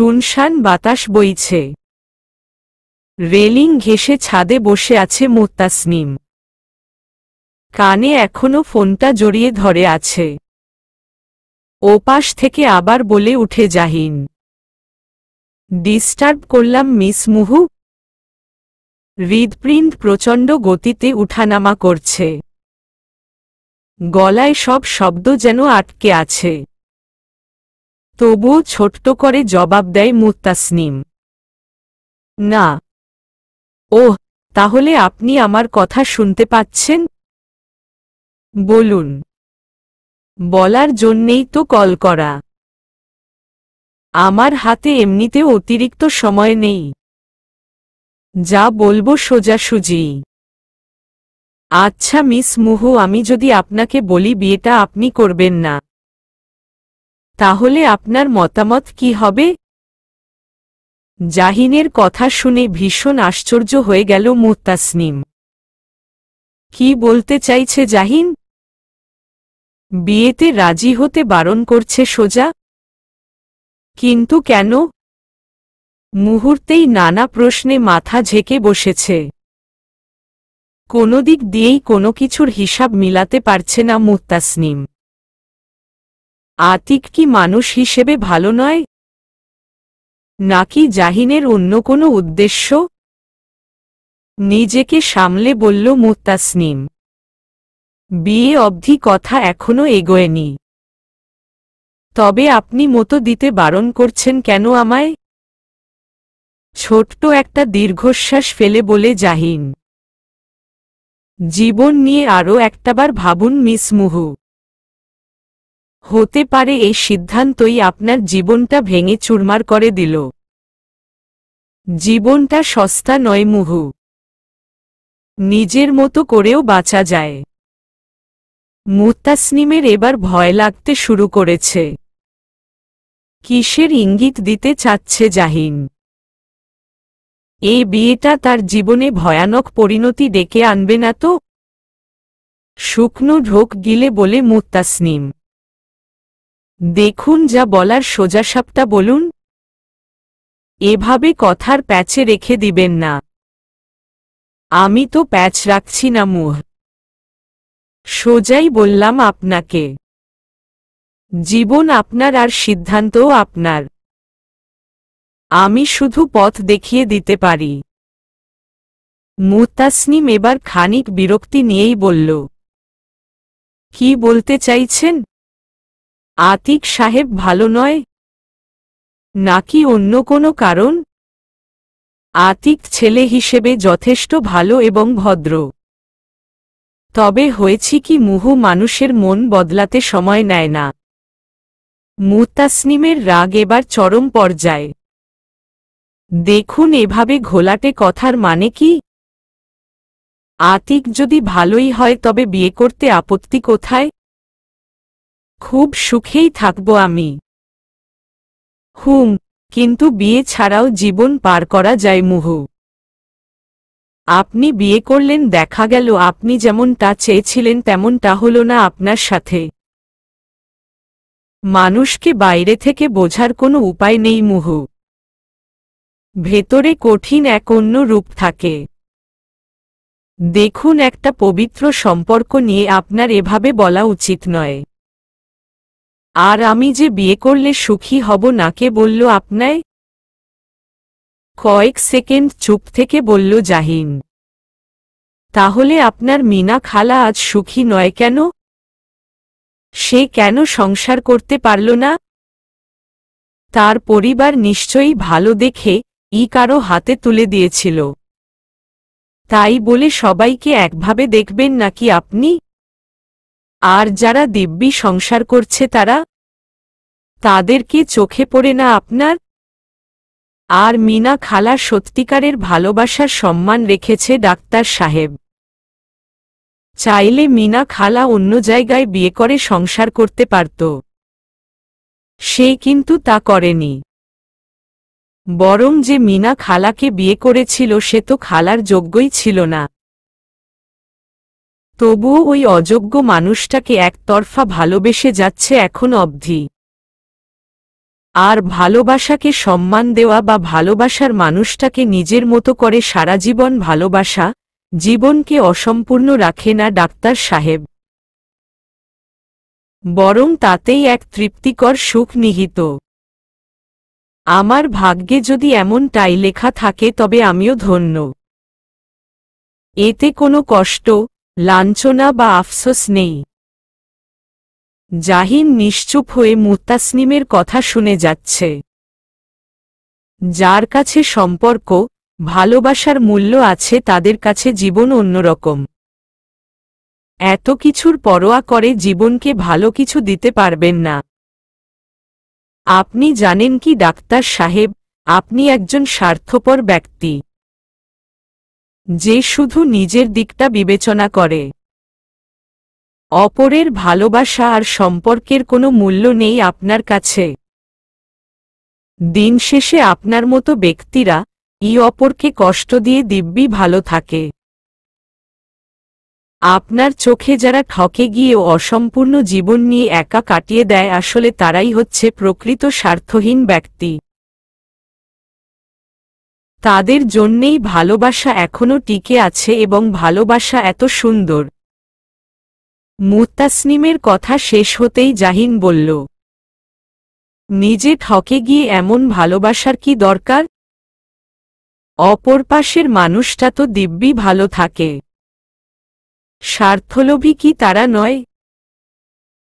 শুনশান বাতাস বইছে। রেলিং ঘেঁষে ছাদে বসে আছে মুত্তাসনিম। কানে এখনো ফোনটা জড়িয়ে ধরে আছে। ওপাশ থেকে আবার বলে উঠে জাহিন, ডিস্টার্ব করলাম মিস মুহু? হৃদপিণ্ড প্রচণ্ড গতিতে উঠানামা করছে। গলায় সব শব্দ যেন আটকে আছে। তবুও ছোট্ট করে জবাব দেয় মুত্তাসনিম, না। ওহ, তাহলে আপনি আমার কথা শুনতে পাচ্ছেন? বলুন। বলার জন্যেই তো কল করা। আমার হাতে এমনিতেও অতিরিক্ত সময় নেই। যা বলবো সোজাসুজি। আচ্ছা মিস মুহু, আমি যদি আপনাকে বলি বিয়েটা আপনি করবেন না, তাহলে আপনার মতামত কি হবে? জাহিনের কথা শুনে ভীষণ আশ্চর্য হয়ে গেল মুত্তাসনিম। কি বলতে চাইছে জাহিন? বিয়েতে রাজি হতে বারণ করছে সোজা? কিন্তু কেন? মুহূর্তেই নানা প্রশ্নে মাথা ঝেঁকে বসেছে। কোনো দিক দিয়েই কোনো কিছুর হিসাব মিলাতে পারছে না মুত্তাসনিম। আতিক কি মানুষ হিসেবে ভালো নয়? নাকি জাহিনের অন্য কোনো উদ্দেশ্য? নিজেকে সামলে বলল মুত্তাসনিম, বিয়ে অবধি কথা এখনো এগোয়নি। তবে আপনি মতো দিতে বারণ করছেন কেন আমায়? ছোট্ট একটা দীর্ঘশ্বাস ফেলে বলে জাহিন, জীবন নিয়ে আরও একটাবার ভাবুন মিস মুহু। হতে পারে এই সিদ্ধান্তই আপনার জীবনটা ভেঙে চুরমার করে দিল। জীবনটা সস্তা নয় মুহু। নিজের মতো করেও বাঁচা যায়। মুত্তাসনিমের এবার ভয় লাগতে শুরু করেছে। কিসের ইঙ্গিত দিতে চাচ্ছে জাহিন? এই বিয়েটা তার জীবনে ভয়ানক পরিণতি ডেকে আনবে না তো? শুকনো ঢোক গিলে বলে মুত্তাসনিম, দেখুন, যা বলার সোজাসাপটা বলুন। এভাবে কথার প্যাচে রেখে দিবেন না। আমি তো প্যাচ রাখছি না মুহ। সোজাই বললাম আপনাকে। জীবন আপনার আর সিদ্ধান্তও আপনার। আমি শুধু পথ দেখিয়ে দিতে পারি। মুত্তাসনিম এবার খানিক বিরক্তি নিয়েই বলল, কি বলতে চাইছেন? আতিক সাহেব ভালো নয়? নাকি অন্য কোনো কারণ? আতিক ছেলে হিসেবে যথেষ্ট ভালো এবং ভদ্র। তবে হয়েছে কি, মুহু মানুষের মন বদলাতে সময় নেয় না। মুত্তাসনিমের রাগ এবার চরম পর্যায়ে। দেখুন, এভাবে ঘোলাটে কথার মানে কি? আতিক যদি ভালোই হয় তবে বিয়ে করতে আপত্তি কোথায়? খুব সুখেই থাকব আমি। কিন্তু বিয়ে ছাড়াও জীবন পার করা যায় মুহু। আপনি বিয়ে করলেন, দেখা গেল আপনি যেমনটা চেয়েছিলেন তেমনটা হলো না আপনার সাথে। মানুষকে বাইরে থেকে বোঝার কোনো উপায় নেই মুহু। ভেতরে কঠিন এক অন্য রূপ থাকে। দেখুন, একটা পবিত্র সম্পর্ক নিয়ে আপনার এভাবে বলা উচিত নয়। আর আমি যে বিয়ে করলে সুখী হব না কে বলল আপনায়? কয়েক সেকেন্ড চুপ থেকে বলল জাহিন, তাহলে আপনার মিনা খালা আজ সুখী নয় কেন? সে কেন সংসার করতে পারল না? তার পরিবার নিশ্চয়ই ভালো দেখে কারো হাতে তুলে দিয়েছিল। তাই বলে সবাইকে একভাবে দেখবেন নাকি আপনি? আর যারা দিব্যি সংসার করছে তাদেরকে চোখে পড়ে না আপনার? আর মিনা খালা সত্যিকারের ভালোবাসার সম্মান রেখেছে ডাক্তার সাহেব। চাইলে মিনা খালা অন্য জায়গায় বিয়ে করে সংসার করতে পারত। সে কিন্তু তা করেনি। বরং যে মিনা খালাকে বিয়ে করেছিল সে তো খালার যোগ্যই ছিল না। তবুও ওই অযোগ্য মানুষটাকে একতরফা ভালোবেসে যাচ্ছে এখন অবধি। আর ভালোবাসাকে সম্মান দেওয়া বা ভালোবাসার মানুষটাকে নিজের মতো করে সারা জীবন ভালোবাসা জীবনকে অসম্পূর্ণ রাখে না ডাক্তার সাহেব, বরং তাতেই এক তৃপ্তিকর সুখ নিহিত। আমার ভাগ্যে যদি এমনটাই লেখা থাকে তবে আমিও ধন্য। এতে কোনো কষ্ট, লাঞ্ছনা বা আফসোস নেই। জাহিন নিশ্চুপ হয়ে মুত্তাসনিমের কথা শুনে যাচ্ছে। যার কাছে সম্পর্ক, ভালোবাসার মূল্য আছে তাদের কাছে জীবন অন্যরকম। এত কিছুর পরোয়া করে জীবনকে ভালো কিছু দিতে পারবেন না। আপনি জানেন কি ডাক্তার সাহেব, আপনি একজন স্বার্থপর ব্যক্তি, যে শুধু নিজের দিকটা বিবেচনা করে। অপরের ভালোবাসা আর সম্পর্কের কোনো মূল্য নেই আপনার কাছে। দিন শেষে আপনার মতো ব্যক্তিরা অপরকে কষ্ট দিয়ে দিব্যি ভালো থাকে। আপনার চোখে যারা ঠকে গিয়েও অসম্পূর্ণ জীবন নিয়ে একা কাটিয়ে দেয় আসলে তারাই হচ্ছে প্রকৃত স্বার্থহীন ব্যক্তি। তাদের জন্যেই ভালোবাসা এখনো টিকে আছে এবং ভালোবাসা এত সুন্দর। মুত্তাসনিমের কথা শেষ হতেই জাহিন বলল, নিজে ঠকে গিয়ে এমন ভালোবাসার কি দরকার? অপর পাশের মানুষটা তো দিব্যি ভালো থাকে। স্বার্থলোভী কি তারা নয়?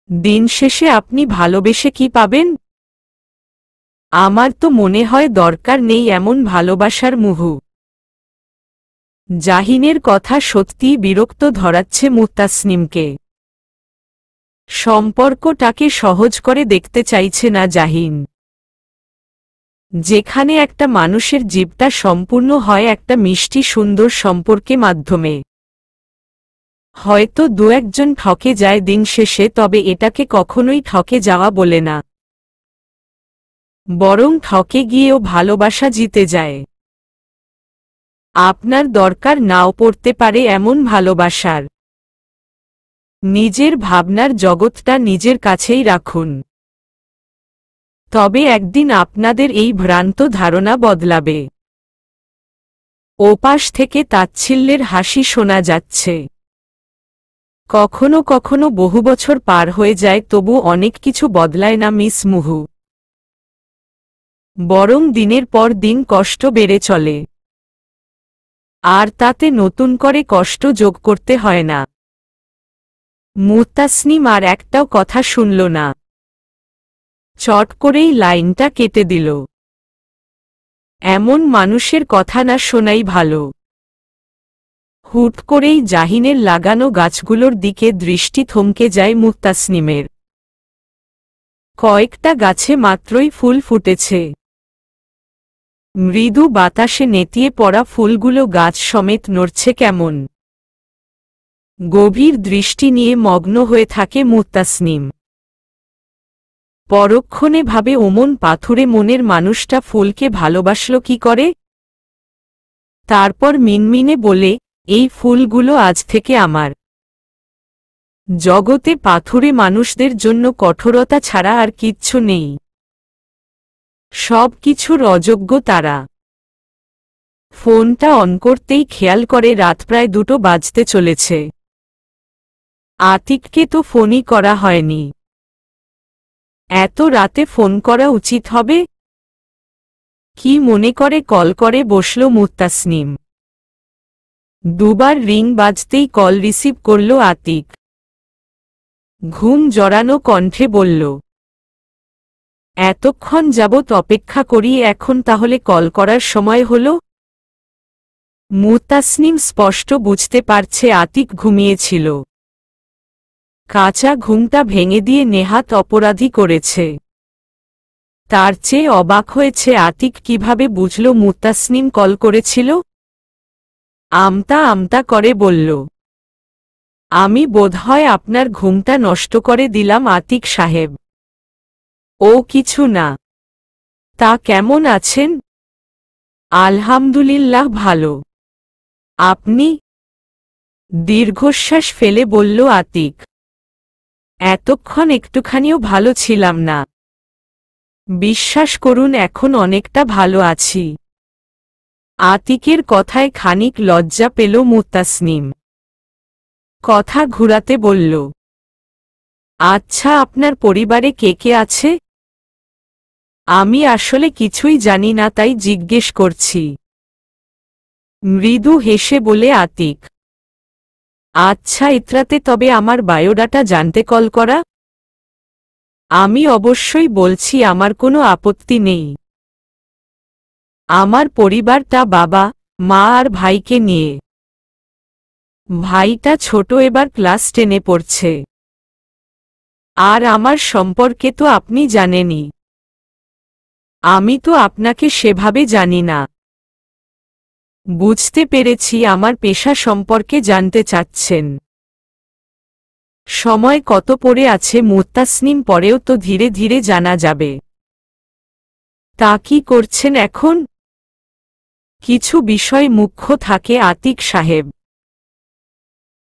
দিন শেষে আপনি ভালোবেসে কি পাবেন? আমার তো মনে হয় দরকার নেই এমন ভালোবাসার মোহ। জাহিনের কথা সত্যিই বিরক্ত ধরাচ্ছে মুত্তাসনিমকে। সম্পর্কটাকে সহজ করে দেখতে চাইছে না জাহিন। যেখানে একটা মানুষের জীবটা সম্পূর্ণ হয় একটা মিষ্টি সুন্দর সম্পর্কে মাধ্যমে। হয়তো দু একজন ঠকে যায় দিন শেষে, তবে এটাকে কখনোই ঠকে যাওয়া বলে না, বরং ঠকে গিয়েও ভালোবাসা জিতে যায়। আপনার দরকার নাও পড়তে পারে এমন ভালোবাসার। নিজের ভাবনার জগৎটা নিজের কাছেই রাখুন। তবে একদিন আপনাদের এই ভ্রান্ত ধারণা বদলাবে। ওপাশ থেকে তাচ্ছিল্যের হাসি শোনা যাচ্ছে। কখনো কখনো বহু বছর পার হয়ে যায় তবু অনেক কিছু বদলায় না মিস মুহু, বরং দিনের পর দিন কষ্ট বেড়ে চলে। আর তাতে নতুন করে কষ্ট যোগ করতে হয় না। মুত্তাসনিম আর একটাও কথা শুনল না, চট করেই লাইনটা কেটে দিল। এমন মানুষের কথা না শোনাই ভালো। হুট করেই জাহিনের লাগানো গাছগুলোর দিকে দৃষ্টি থমকে যায় মুত্তাসনিমের। কয়েকটা গাছে মাত্রই ফুল ফুটেছে। মৃদু বাতাসে নেতিয়ে পড়া ফুলগুলো গাছ সমেত নড়ছে কেমন। গভীর দৃষ্টি নিয়ে মগ্ন হয়ে থাকে মুত্তাসনিম। পরক্ষণে ভাবে ওমন পাথুরে মনের মানুষটা ফুলকে ভালোবাসল কি করে। তারপর মিনমিনে বলে, এই ফুলগুলো আজ থেকে আমার। জগতে পাথুরে মানুষদের জন্য কঠোরতা ছাড়া আর কিচ্ছু নেই। সব কিছুর অযোগ্য তারা। ফোনটা অন করতেই খেয়াল করে রাত প্রায় 2টো বাজতে চলেছে। আতিককে তো ফোনই করা হয়নি। এত রাতে ফোন করা উচিত হবে? কি মনে করে কল করে বসল মুত্তাসনিম। দুবার রিং বাজতেই কল রিসিভ করল আতিক। ঘুম জড়ানো কণ্ঠে বলল, এতক্ষণ যাবৎ অপেক্ষা করি, এখন তাহলে কল করার সময় হল? মুত্তাসনিম স্পষ্ট বুঝতে পারছে আতিক ঘুমিয়েছিল। কাঁচা ঘুমটা ভেঙে দিয়ে নেহাত অপরাধী করেছে। তার চেয়ে অবাক হয়েছে আতিক কিভাবে বুঝল মুত্তাসনিম কল করেছিল। আমতা আমতা করে বলল, আমি বোধহয় আপনার ঘুমটা নষ্ট করে দিলাম আতিক সাহেব। ও কিছু না। তা কেমন আছেন? আলহামদুলিল্লাহ ভালো। আপনি? দীর্ঘশ্বাস ফেলে বলল আতিক। এতক্ষণ একটুখানিও ভালো ছিলাম না। বিশ্বাস করুন এখন অনেকটা ভালো আছি। আতিকের কথায় খানিক লজ্জা পেল মুত্তাসনিম। কথা ঘুরাতে বলল, আচ্ছা আপনার পরিবারে কে কে আছে? আমি আসলে কিছুই জানি না তাই জিজ্ঞেস করছি। মৃদু হেসে বলে আতিক। আচ্ছা ইতরাতে তবে আমার বায়োডাটা জানতে কল করা? আমি অবশ্যই বলছি আমার কোনো আপত্তি নেই। আমার পরিবারটা বাবা, মা আর ভাইকে নিয়ে। ভাইটা ছোট এবার ক্লাস 10-এ পড়ছে। আর আমার সম্পর্কে তো আপনি জানেনই। আমি তো আপনাকে সেভাবে জানি না। বুঝতে পেরেছি আমার পেশা সম্পর্কে জানতে চাচ্ছেন। সময় কত পড়ে আছে মুত্তাসনিম, পরেও তো ধীরে ধীরে জানা যাবে। তা কি করছেন এখন? কিছু বিষয় মুখ্য থাকে আতিক সাহেব,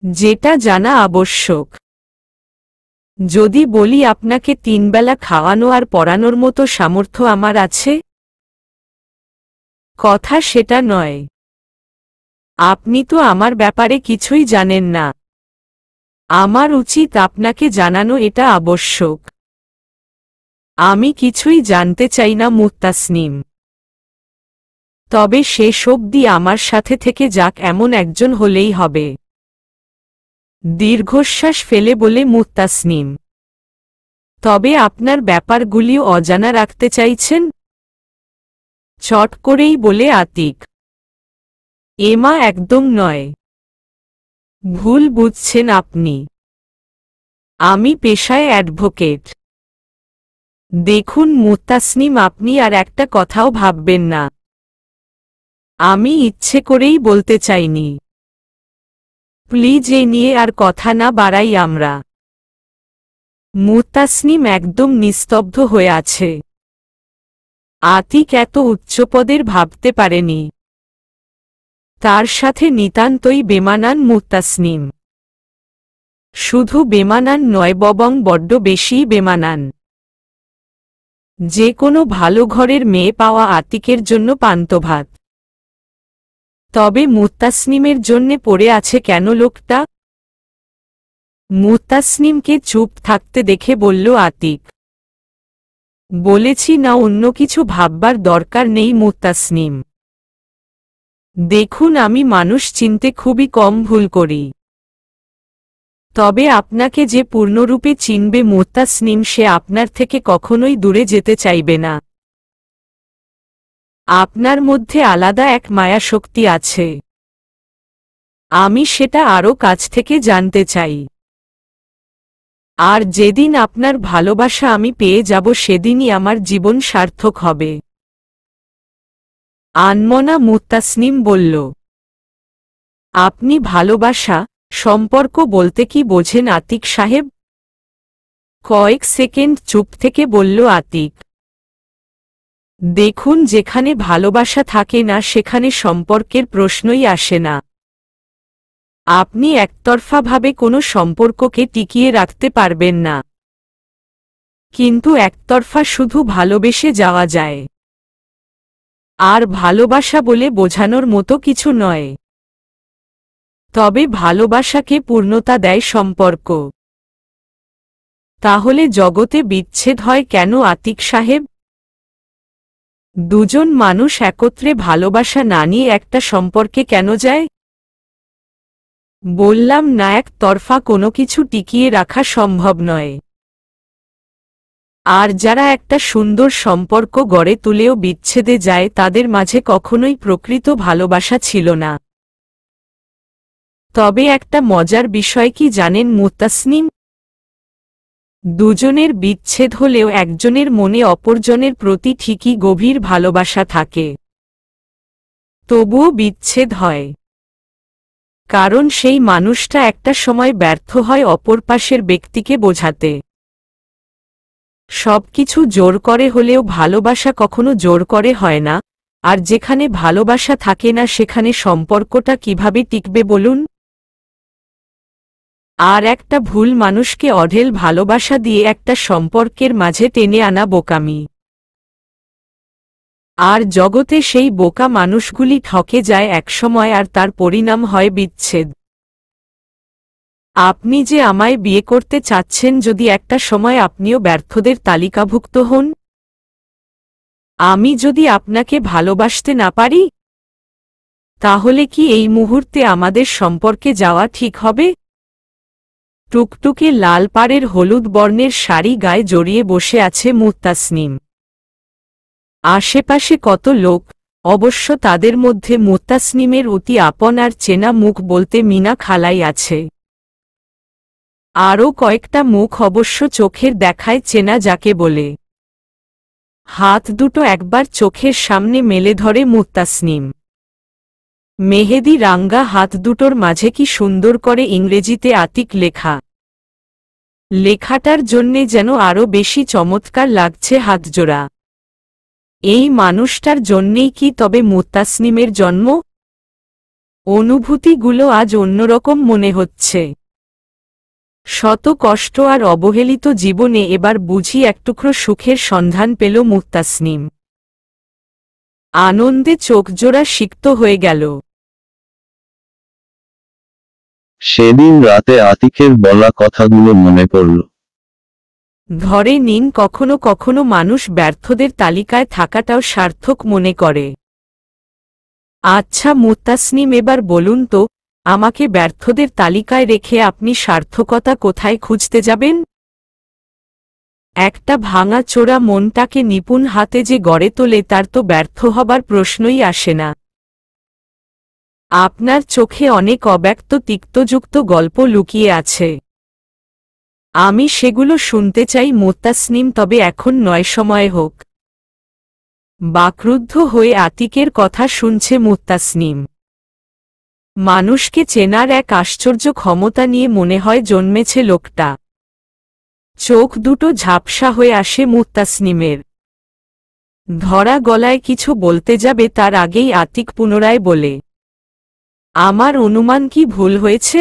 যেটা জানা আবশ্যক। যদি বলি আপনাকে 3 বেলা খাওয়ানো আর পড়ানোর মতো সামর্থ্য আমার আছে? কথা সেটা নয়। আপনি তো আমার ব্যাপারে কিছুই জানেন না। আমার উচিত আপনাকে জানানো, এটা আবশ্যক। আমি কিছুই জানতে চাই না মুত্তাসনিম। তবে শেষ অবধি আমার সাথে থেকে যাক এমন একজন হলেই হবে। দীর্ঘশ্বাস ফেলে বলে মুত্তাসনিম। তবে আপনার ব্যাপারগুলিও অজানা রাখতে চাইছেন? চট করেই বলে আতিক। এমা একদম নয়। ভুল বুঝছেন আপনি। আমি পেশায় অ্যাডভোকেট। দেখুন মুত্তাসনিম, আপনি আর একটা কথাও ভাববেন না। আমি ইচ্ছে করেই বলতে চাইনি। প্লিজ এ নিয়ে আর কথা না বাড়াই আমরা। মুত্তাসনিম একদম নিস্তব্ধ হয়ে আছে। আতিক এত উচ্চপদের ভাবতে পারেনি। তার সাথে নিতান্তই বেমানান মুত্তাসনিম। শুধু বেমানান নয়, বরং বড্ড বেশিই বেমানান। যে কোনো ভালো ঘরের মেয়ে পাওয়া আতিকের জন্য পান্তা-ভাত। তবে মুত্তাসনিমের জন্যে পড়ে আছে কেন লোকটা? মুত্তাসনিমকে চুপ থাকতে দেখে বলল আতিক। বলেছি না অন্য কিছু ভাববার দরকার নেই মুত্তাসনিম। দেখুন আমি মানুষ চিনতে খুবই কম ভুল করি। তবে আপনাকে যে পূর্ণরূপে চিনবে মুত্তাসনিম, সে আপনার থেকে কখনোই দূরে যেতে চাইবে না। আপনার মধ্যে আলাদা এক মায়াশক্তি আছে। আমি সেটা আরও কাছ থেকে জানতে চাই। আর যেদিন আপনার ভালোবাসা আমি পেয়ে যাব সেদিনই আমার জীবন সার্থক হবে। আনমনা মুত্তাসনিম বলল। আপনি ভালোবাসা সম্পর্ক বলতে কি বোঝেন আতিক সাহেব? কয়েক সেকেন্ড চুপ থেকে বলল আতিক। দেখুন যেখানে ভালোবাসা থাকে না সেখানে সম্পর্কের প্রশ্নই আসে না। আপনি একতরফাভাবে কোনো সম্পর্ককে টিকিয়ে রাখতে পারবেন না। কিন্তু একতরফা শুধু ভালোবেসে যাওয়া যায়। আর ভালোবাসা বলে বোঝানোর মতো কিছু নয়। তবে ভালোবাসাকে পূর্ণতা দেয় সম্পর্ক। তাহলে জগতে বিচ্ছেদ হয় কেন আতিক সাহেব? দুজন মানুষ একত্রে ভালোবাসা না নিয়ে একটা সম্পর্কে কেন যায়? বললাম না একতরফা কোনো কিছু টিকিয়ে রাখা সম্ভব নয়। আর যারা একটা সুন্দর সম্পর্ক গড়ে তুলেও বিচ্ছেদে যায় তাদের মাঝে কখনোই প্রকৃত ভালোবাসা ছিল না। তবে একটা মজার বিষয় কি জানেন মুত্তাসনিম? দুজনের বিচ্ছেদ হলেও একজনের মনে অপরজনের প্রতি ঠিকই গভীর ভালোবাসা থাকে। তবুও বিচ্ছেদ হয়। কারণ সেই মানুষটা একটা সময় ব্যর্থ হয় অপর পাশের ব্যক্তিকে বোঝাতে। সবকিছু জোর করে হলেও ভালোবাসা কখনো জোর করে হয় না, আর যেখানে ভালোবাসা থাকে না সেখানে সম্পর্কটা কিভাবে টিকবে বলুন? আর একটা ভুল মানুষকে অঢেল ভালোবাসা দিয়ে একটা সম্পর্কের মাঝে টেনে আনা বোকামি। আর জগতে সেই বোকা মানুষগুলি ঠকে যায় একসময়, আর তার পরিণাম হয় বিচ্ছেদ। আপনি যে আমায় বিয়ে করতে চাচ্ছেন, যদি একটা সময় আপনিও ব্যর্থদের তালিকাভুক্ত হন? আমি যদি আপনাকে ভালোবাসতে না পারি, তাহলে কি এই মুহূর্তে আমাদের সম্পর্কে যাওয়া ঠিক হবে? টুকটুকে লাল পাড়ের হলুদ বর্ণের শাড়ি গায়ে জড়িয়ে বসে আছে মুত্তাসনিম। আশেপাশে কত লোক, অবশ্য তাদের মধ্যে মুত্তাসনিমের অতি আপন আর চেনা মুখ বলতে মিনা খালাই আছে। আরও কয়েকটা মুখ অবশ্য চোখের দেখায় চেনা, যাকে বলে। হাত দুটো একবার চোখের সামনে মেলে ধরে মুত্তাসনিম। মেহেদি রাঙ্গা হাত দুটোর মাঝে কি সুন্দর করে ইংরেজিতে আতিক লেখা। লেখাটার জন্যে যেন আরও বেশি চমৎকার লাগছে হাতজোড়া। এই মানুষটার জন্যেই কি তবে মুত্তাসনিমের জন্ম? অনুভূতিগুলো আজ অন্যরকম মনে হচ্ছে। শত কষ্ট আর অবহেলিত জীবনে এবার বুঝি একটুকরো সুখের সন্ধান পেল মুত্তাসনিম। আনন্দে চোখজোড়া সিক্ত হয়ে গেল। সেদিন রাতে আতিকের বলা কথাগুলো মনে পড়ল। ধরে নিন, কখনো কখনো মানুষ ব্যর্থদের তালিকায় থাকাটাও সার্থক মনে করে। আচ্ছা মুত্তাসনিম, এবার বলুন তো, আমাকে ব্যর্থদের তালিকায় রেখে আপনি সার্থকতা কোথায় খুঁজতে যাবেন? একটা ভাঙা চোরা মনটাকে নিপুণ হাতে যে গড়ে তোলে, তার তো ব্যর্থ হবার প্রশ্নই আসে না। আপনার চোখে অনেক অব্যক্ত তিক্তযুক্ত গল্প লুকিয়ে আছে। আমি সেগুলো শুনতে চাই মুত্তাসনিম, তবে এখন নয়, সময় হোক। বাকরুদ্ধ হয়ে আতিকের কথা শুনছে মুত্তাসনিম। মানুষকে চেনার এক আশ্চর্য ক্ষমতা নিয়ে মনে হয় জন্মেছে লোকটা। চোখ দুটো ঝাপসা হয়ে আসে মুত্তাসনিমের। ধরা গলায় কিছু বলতে যাবে, তার আগেই আতিক পুনরায় বলে, আমার অনুমান কি ভুল হয়েছে?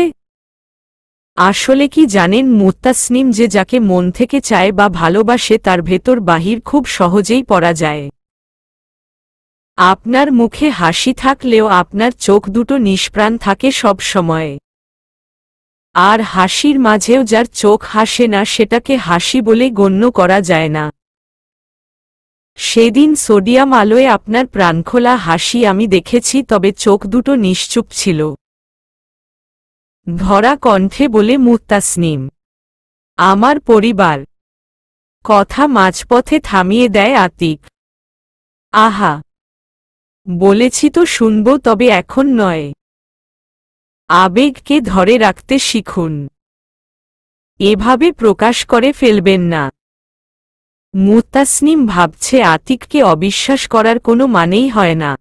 আসলে কি জানেন মুত্তাসনিম, যে যাকে মন থেকে চায় বা ভালোবাসে, তার ভেতর বাহির খুব সহজেই পড়া যায়। আপনার মুখে হাসি থাকলেও আপনার চোখ দুটো নিষ্প্রাণ থাকে সব সময়। আর হাসির মাঝেও যার চোখ হাসে না, সেটাকে হাসি বলে গণ্য করা যায় না। সেদিন সোডিয়াম আলোয় আপনার প্রাণখোলা হাসি আমি দেখেছি, তবে চোখ দুটো নিশ্চুপ ছিল। ধরা কণ্ঠে বলে মুত্তাসনিম, আমার পরিবার। কথা মাঝপথে থামিয়ে দেয় আতিক। আহা, বলেছি তো শুনব, তবে এখন নয়। আবেগকে ধরে রাখতে শিখুন, এভাবে প্রকাশ করে ফেলবেন না। মুত্তাসনিম ভাবছে, আতিককে অবিশ্বাস করার কোনো মানেই হয় না।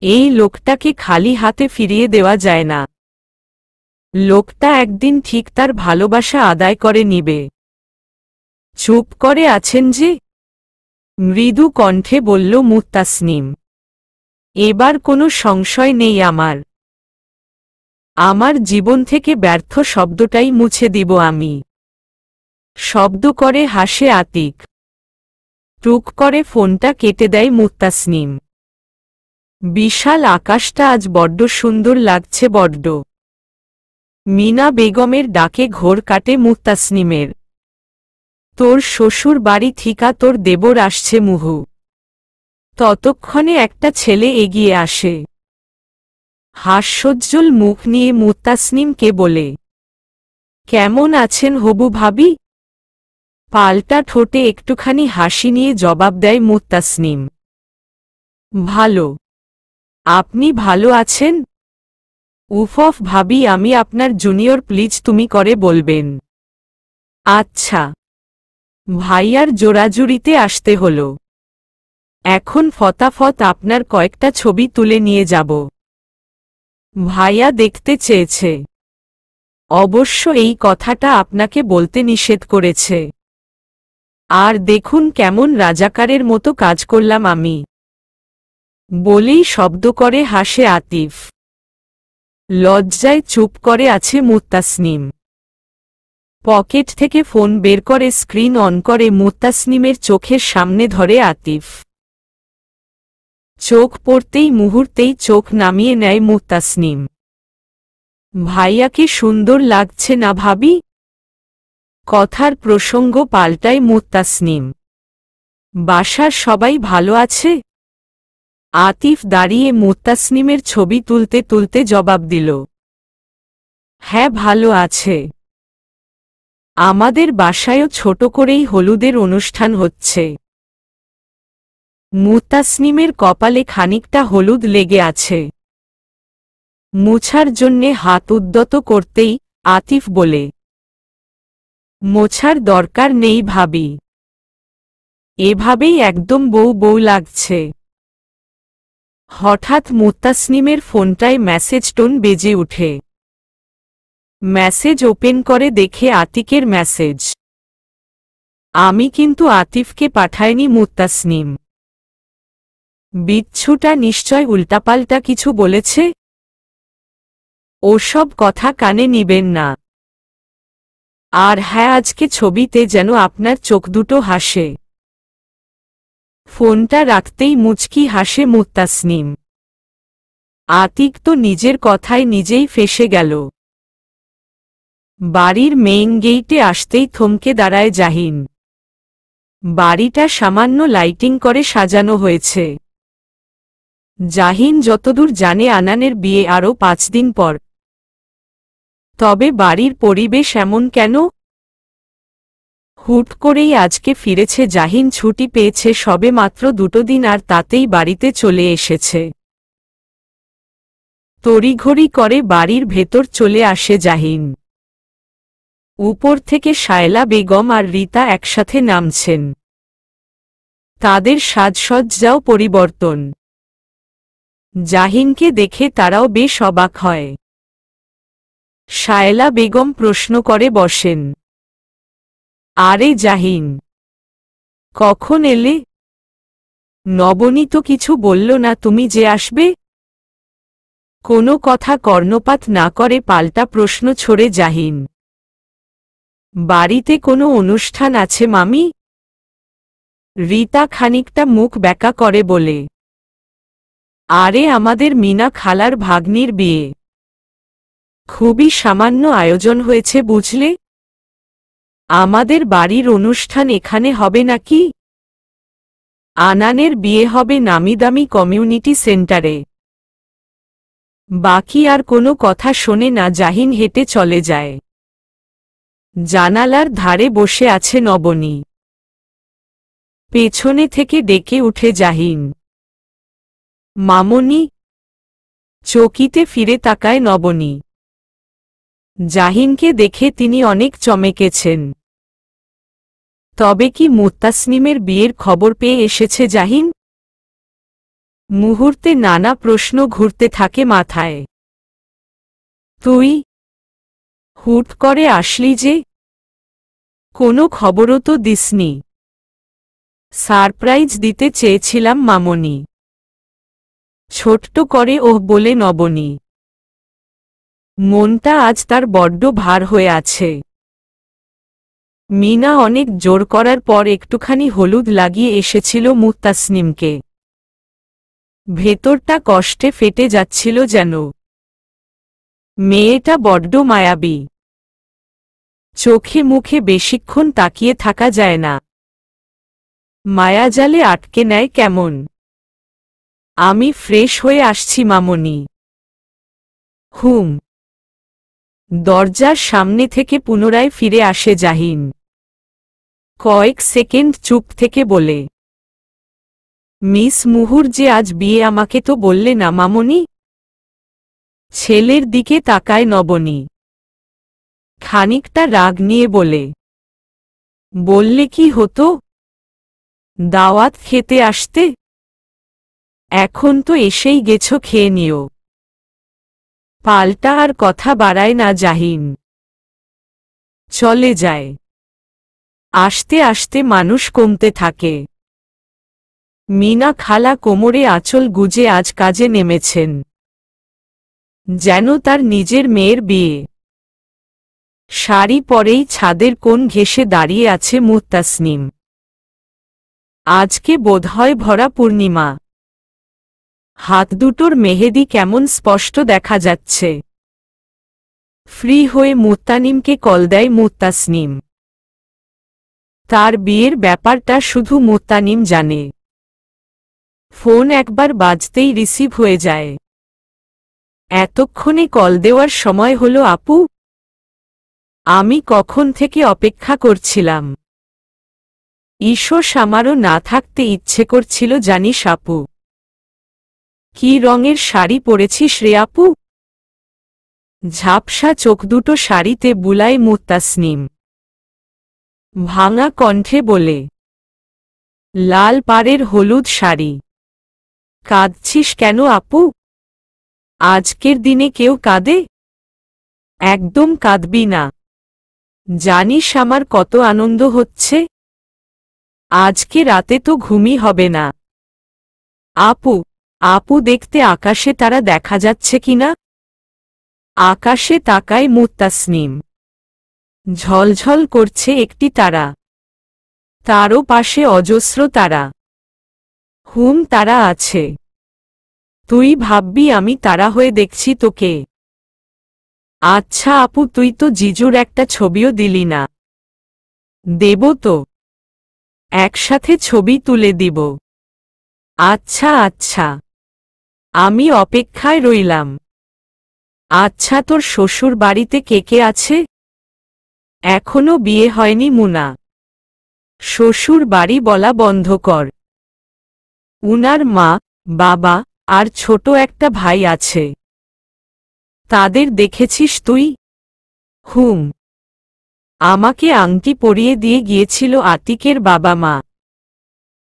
এই লোকটাকে খালি হাতে ফিরিয়ে দেওয়া যায় না। লোকটা একদিন ঠিক তার ভালোবাসা আদায় করে নিবে। চুপ করে আছেন যে? মৃদু কণ্ঠে বলল মুত্তাসনিম। এবার কোনো সংশয় নেই আমার। আমার জীবন থেকে ব্যর্থ শব্দটাই মুছে দিব আমি। শব্দ করে হাসে আতিক। টুক করে ফোনটা কেটে দেয় মুত্তাসনিম। বিশাল আকাশটা আজ বড্ড সুন্দর লাগছে, বড্ড। মিনা বেগমের ডাকে ঘোর কাটে মুত্তাসনিমের। তোর শ্বশুর বাড়ি থিকা তোর দেবর আসছে মুহু। ততক্ষণে একটা ছেলে এগিয়ে আসে। হাস্যোজ্জ্বল মুখ নিয়ে মুত্তাসনিমকে বলে, কেমন আছেন হবু ভাবি? পাল্টা ঠোঁটে একটুখানি হাসি নিয়ে জবাব দেয় মুত্তাসনিম, ভালো। আপনি ভালো আছেন? উফ ভাবি, আমি আপনার জুনিয়র, প্লিজ তুমি করে বলবেন। আচ্ছা। ভাইয়ার জোরাজুরিতে আসতে হলো। এখন ফতাফত আপনার কয়েকটা ছবি তুলে নিয়ে যাব। ভাইয়া দেখতে চেয়েছে। অবশ্য এই কথাটা আপনাকে বলতে নিষেধ করেছে। আর দেখুন কেমন রাজাকারের মতো কাজ করলাম আমি। বলেই শব্দ করে হাসে আতিফ। লজ্জায় চুপ করে আছে মুত্তাসনিম। পকেট থেকে ফোন বের করে স্ক্রিন অন করে মুত্তাসনিমের চোখের সামনে ধরে আতিফ। চোখ পড়তেই মুহূর্তেই চোখ নামিয়ে নেয় মুত্তাসনিম। ভাইয়াকে সুন্দর লাগছে না ভাবি? কথার প্রসঙ্গ পাল্টায় মুত্তাসনিম। বাসার সবাই ভালো আছে? আতিফ দাঁড়িয়ে মুত্তাসনিমের ছবি তুলতে তুলতে জবাব দিল, হ্যাঁ ভালো আছে। আমাদের বাসায়ও ছোট করেই হলুদের অনুষ্ঠান হচ্ছে। মুত্তাসনিমের কপালে খানিকটা হলুদ লেগে আছে। মুছার জন্যে হাত উদ্যত করতেই আতিফ বলে, মোছার দরকার নেই ভাবি, এভাবেই একদম বউ বউ লাগছে। হঠাৎ মুত্তাসনিমের ফোনটায় মেসেজ টোন বেজে উঠে। মেসেজ ওপেন করে দেখে আতিকের মেসেজ। আমি কিন্তু আতিফকে পাঠাইনি মুত্তাসনিম। বিচ্ছুটা নিশ্চয় উল্টাপাল্টা কিছু বলেছে। ওসব কথা কানে নিবেন না। আর হ্যাঁ, আজকে ছবিতে যেন আপনার চোখ দুটো হাসে। ফোনটা রাখতেই মুচকি হাসে মুত্তাসনিম। আতিক তো নিজের কথায় নিজেই ফেঁসে গেল। বাড়ির মেইন গেইটে আসতেই থমকে দাঁড়ায় জাহিন। বাড়িটা সামান্য লাইটিং করে সাজানো হয়েছে। জাহিন যতদূর জানে আনানের বিয়ে আরও 5 দিন পর। তবে বাড়ির পরিবেশ এমন কেন? হুট করেই আজকে ফিরেছে জাহিন। ছুটি পেয়েছে সবে মাত্র 2 দিন, আর তাতেই বাড়িতে চলে এসেছে। তড়িঘড়ি করে বাড়ির ভেতর চলে আসে জাহিন। উপর থেকে শায়লা বেগম আর রীতা একসাথে নামছেন। তাদের সাজসজ্জাও পরিবর্তন। জাহিনকে দেখে তারাও বেশ অবাক হয়। শায়লা বেগম প্রশ্ন করে বসেন, আরে জাহিন, কখন এলে? নবনী তো কিছু বলল না তুমি যে আসবে? কোনো কথা কর্ণপাত না করে পাল্টা প্রশ্ন ছড়ে জাহিন। বাড়িতে কোনো অনুষ্ঠান আছে মামি? রীতা খানিকটা মুখ ব্যাকা করে বলে, আরে আমাদের মিনা খালার ভাগ্নির বিয়ে। খুবই সামান্য আয়োজন হয়েছে বুঝলে। আমাদের বাড়ির অনুষ্ঠান এখানে হবে নাকি? আনানের বিয়ে হবে নামিদামি কমিউনিটি সেন্টারে। বাকি আর কোনো কথা শোনে না জাহিন হেঁটে চলে যায়। জানালার ধারে বসে আছে নবনী। পেছনে থেকে ডেকে উঠে জাহিন, মামনি। চকিতে ফিরে তাকায় নবনী। জাহিনকে দেখে তিনি অনেক চমকেছেন। তবে কি মুত্তাসনিমের বিয়ের খবর পেয়ে এসেছে জাহিন? মুহূর্তে নানা প্রশ্ন ঘুরতে থাকে মাথায়। তুই হুট করে আসলি যে? কোনো খবরও তো দিসনি। সারপ্রাইজ দিতে চেয়েছিলাম মামনি। ছোট্ট করে ওহ বলে নবনী। মনটা আজ তার বড্ড ভার হয়ে আছে। মিনা অনেক জোর করার পর একটুখানি হলুদ লাগিয়ে এসেছিল মুত্তাসনিমকে। ভেতরটা কষ্টে ফেটে যাচ্ছিল যেন। মেয়েটা বড্ড মায়াবী। চোখে মুখে বেশিক্ষণ তাকিয়ে থাকা যায় না। মায়াজালে আটকে নেয় কেমন। আমি ফ্রেশ হয়ে আসছি মামনি। হুম। দরজার সামনে থেকে পুনরায় ফিরে আসে জাহিন। কয়েক সেকেন্ড চুপ থেকে বলে, মিস মুহুর যে আজ বিয়ে আমাকে তো বললে না মামনি? ছেলের দিকে তাকায় নবনী। খানিকটা রাগ নিয়ে বলে, বললে কি হতো? দাওয়াত খেতে আসতে। এখন তো এসেই গেছো, খেয়ে নিও। পাল্টা আর কথা বাড়ায় না জাহিন। চলে যায়। আস্তে আস্তে মানুষ কমতে থাকে। মিনা খালা কোমরে আঁচল গুজে আজ কাজে নেমেছেন। যেন তার নিজের মেয়ের বিয়ে। শাড়ি পরেই ছাদের কোণ ঘেঁষে দাঁড়িয়ে আছে মুত্তাসনিম। আজকে বোধহয় ভরা পূর্ণিমা। হাত দুটোর মেহেদি কেমন স্পষ্ট দেখা যাচ্ছে। ফ্রি হয়ে মুত্তানিমকে কল দেয় মুত্তাসনিম। তার বিয়ের ব্যাপারটা শুধু মুত্তানিম জানে। ফোন একবার বাজতেই রিসিভ হয়ে যায়। এতক্ষণে কল দেওয়ার সময় হলো আপু? আমি কখন থেকে অপেক্ষা করছিলাম। ঈশ্বর আমারও না থাকতে ইচ্ছে করছিল জানিস আপু। কি রঙের শাড়ি পরেছিস রে আপু? ঝাপসা চোখ দুটো শাড়িতে বুলায় মুত্তাসনিম। ভাঙা কণ্ঠে বলে, লাল পাড়ের হলুদ শাড়ি। কাঁদছিস কেন আপু? আজকের দিনে কেউ কাঁদে? একদম কাঁদবি না। জানিস আমার কত আনন্দ হচ্ছে। আজকে রাতে তো ঘুমই হবে না। আপু, আপু দেখতে আকাশে তারা দেখা যাচ্ছে কিনা? আকাশে তাকায় মুত্তাসনিম। ঝলঝল করছে একটি তারা। তারও পাশে অজস্র তারা। তারা আছে। তুই ভাববি আমি তারা হয়ে দেখছি তোকে। আচ্ছা আপু, তুই তো জিজুর একটা ছবিও দিলি না। দেব তো। একসাথে ছবি তুলে দিব। আচ্ছা আচ্ছা, আমি অপেক্ষায় রইলাম। আচ্ছা, তোর শ্বশুর বাড়িতে কে কে আছে? এখনো বিয়ে হয়নি মুনা। শ্বশুর বাড়ি বলা বন্ধ কর। উনার মা, বাবা আর ছোট একটা ভাই আছে। তাদের দেখেছিস তুই? আমাকে আংটি পরিয়ে দিয়ে গিয়েছিল আতিকের বাবা মা।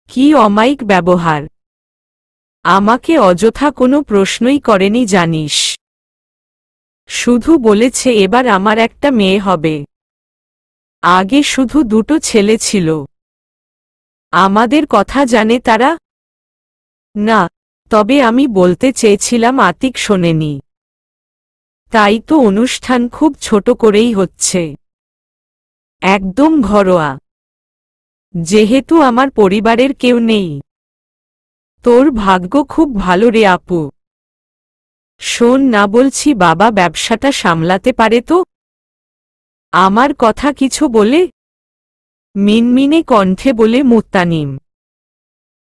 কি অমায়িক ব্যবহার! আমাকে অযথা কোনো প্রশ্নই করেনি জানিস। শুধু বলেছে এবার আমার একটা মেয়ে হবে। আগে শুধু দুটো ছেলে ছিল। আমাদের কথা জানে তারা? না, তবে আমি বলতে চেয়েছিলাম আতিক শোনেনি। তাই তো অনুষ্ঠান খুব ছোট করেই হচ্ছে। একদম ঘরোয়া। যেহেতু আমার পরিবারের কেউ নেই। তোর ভাগ্য খুব ভালো রে আপু। শোন না, বলছি বাবা ব্যবসাটা সামলাতে পারে তো? আমার কথা কিছু বলে? মিনমিনে কণ্ঠে বলে মুত্তানিম।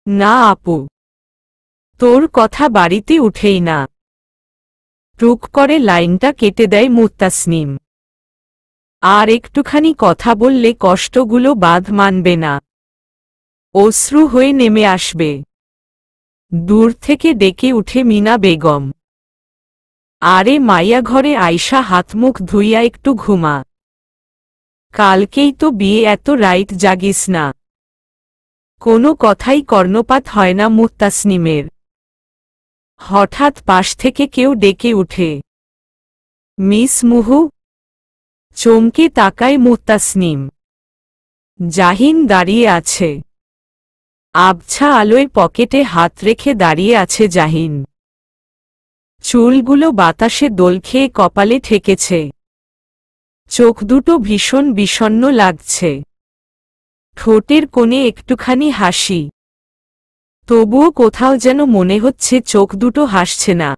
না আপু, তোর কথা বাড়িতে উঠেই না। টুক করে লাইনটা কেটে দেয় মুত্তাসনিম। আর একটুখানি কথা বললে কষ্টগুলো বাদ মানবে না। অশ্রু হয়ে নেমে আসবে। দূর থেকে ডেকে উঠে মিনা বেগম। আরে মাইয়া, ঘরে আইসা হাতমুখ ধুইয়া একটু ঘুমা। কালকেই তো বিয়ে, এত রাইত জাগিস না। কোনো কথাই কর্ণপাত হয় না মুত্তাসনিমের। হঠাৎ পাশ থেকে কেউ ডেকে উঠে, মিস মুহু। চমকে তাকায় মুত্তাসনিম। জাহিন দাঁড়িয়ে আছে। আবছা আলোয় পকেটে হাত রেখে দাঁড়িয়ে আছে জাহিন। চুলগুলো বাতাসে দোল খেয়ে কপালে ঠেকেছে। চোখ দুটো ভীষণ বিষণ্ণ লাগছে। ঠোঁটের কোণে একটুখানি হাসি। তবুও কোথাও যেন মনে হচ্ছে চোখ দুটো হাসছে না।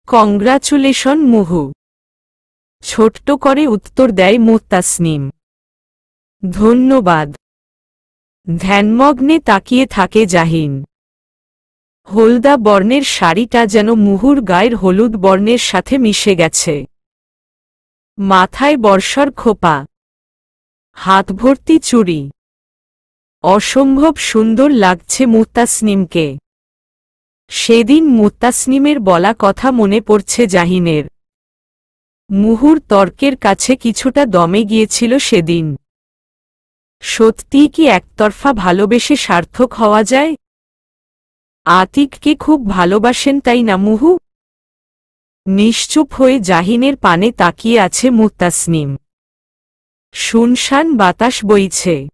কংগ্রাচুলেশন মুহু। ছোট্ট করে উত্তর দেয় মুত্তাসনিম। ধন্যবাদ। ধ্যানমগ্নে তাকিয়ে থাকে জাহিন। হলদা বর্ণের শাড়িটা যেন মুহুর গায়ের হলুদ বর্ণের সাথে মিশে গেছে। মাথায় বর্ষার খোপা। হাত ভর্তি চুড়ি। অসম্ভব সুন্দর লাগছে মুত্তাসনিমকে। সেদিন মুত্তাসনিমের বলা কথা মনে পড়ছে জাহিনের। মুহুর তর্কের কাছে কিছুটা দমে গিয়েছিল সেদিন। সত্যিই কি একতরফা ভালোবেসে সার্থক হওয়া যায়? আতিককে খুব ভালোবাসেন তাই না মুহু? নিশ্চুপ হয়ে জাহিনের পানে তাকিয়ে আছে মুত্তাসনিম। শুনশান বাতাস বইছে।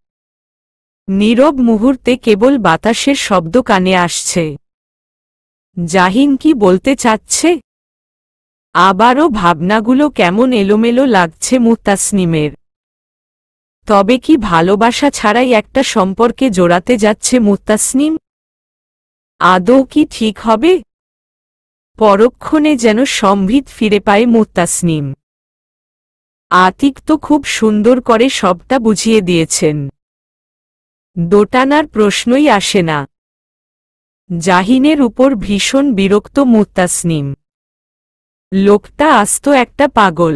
নীরব মুহূর্তে কেবল বাতাসের শব্দ কানে আসছে। জাহিন কি বলতে চাচ্ছে? আবারও ভাবনাগুলো কেমন এলোমেলো লাগছে মুত্তাসনিমের। তবে কি ভালোবাসা ছাড়াই একটা সম্পর্কে জোড়াতে যাচ্ছে মুত্তাসনিম? আদৌ কি ঠিক হবে? পরক্ষণে যেন সম্বিত ফিরে পায় মুত্তাসনিম। আতিক তো খুব সুন্দর করে সবটা বুঝিয়ে দিয়েছেন। দোটানার প্রশ্নই আসে না। জাহিনের উপর ভীষণ বিরক্ত মুত্তাসনিম। লোকটা আস্ত একটা পাগল।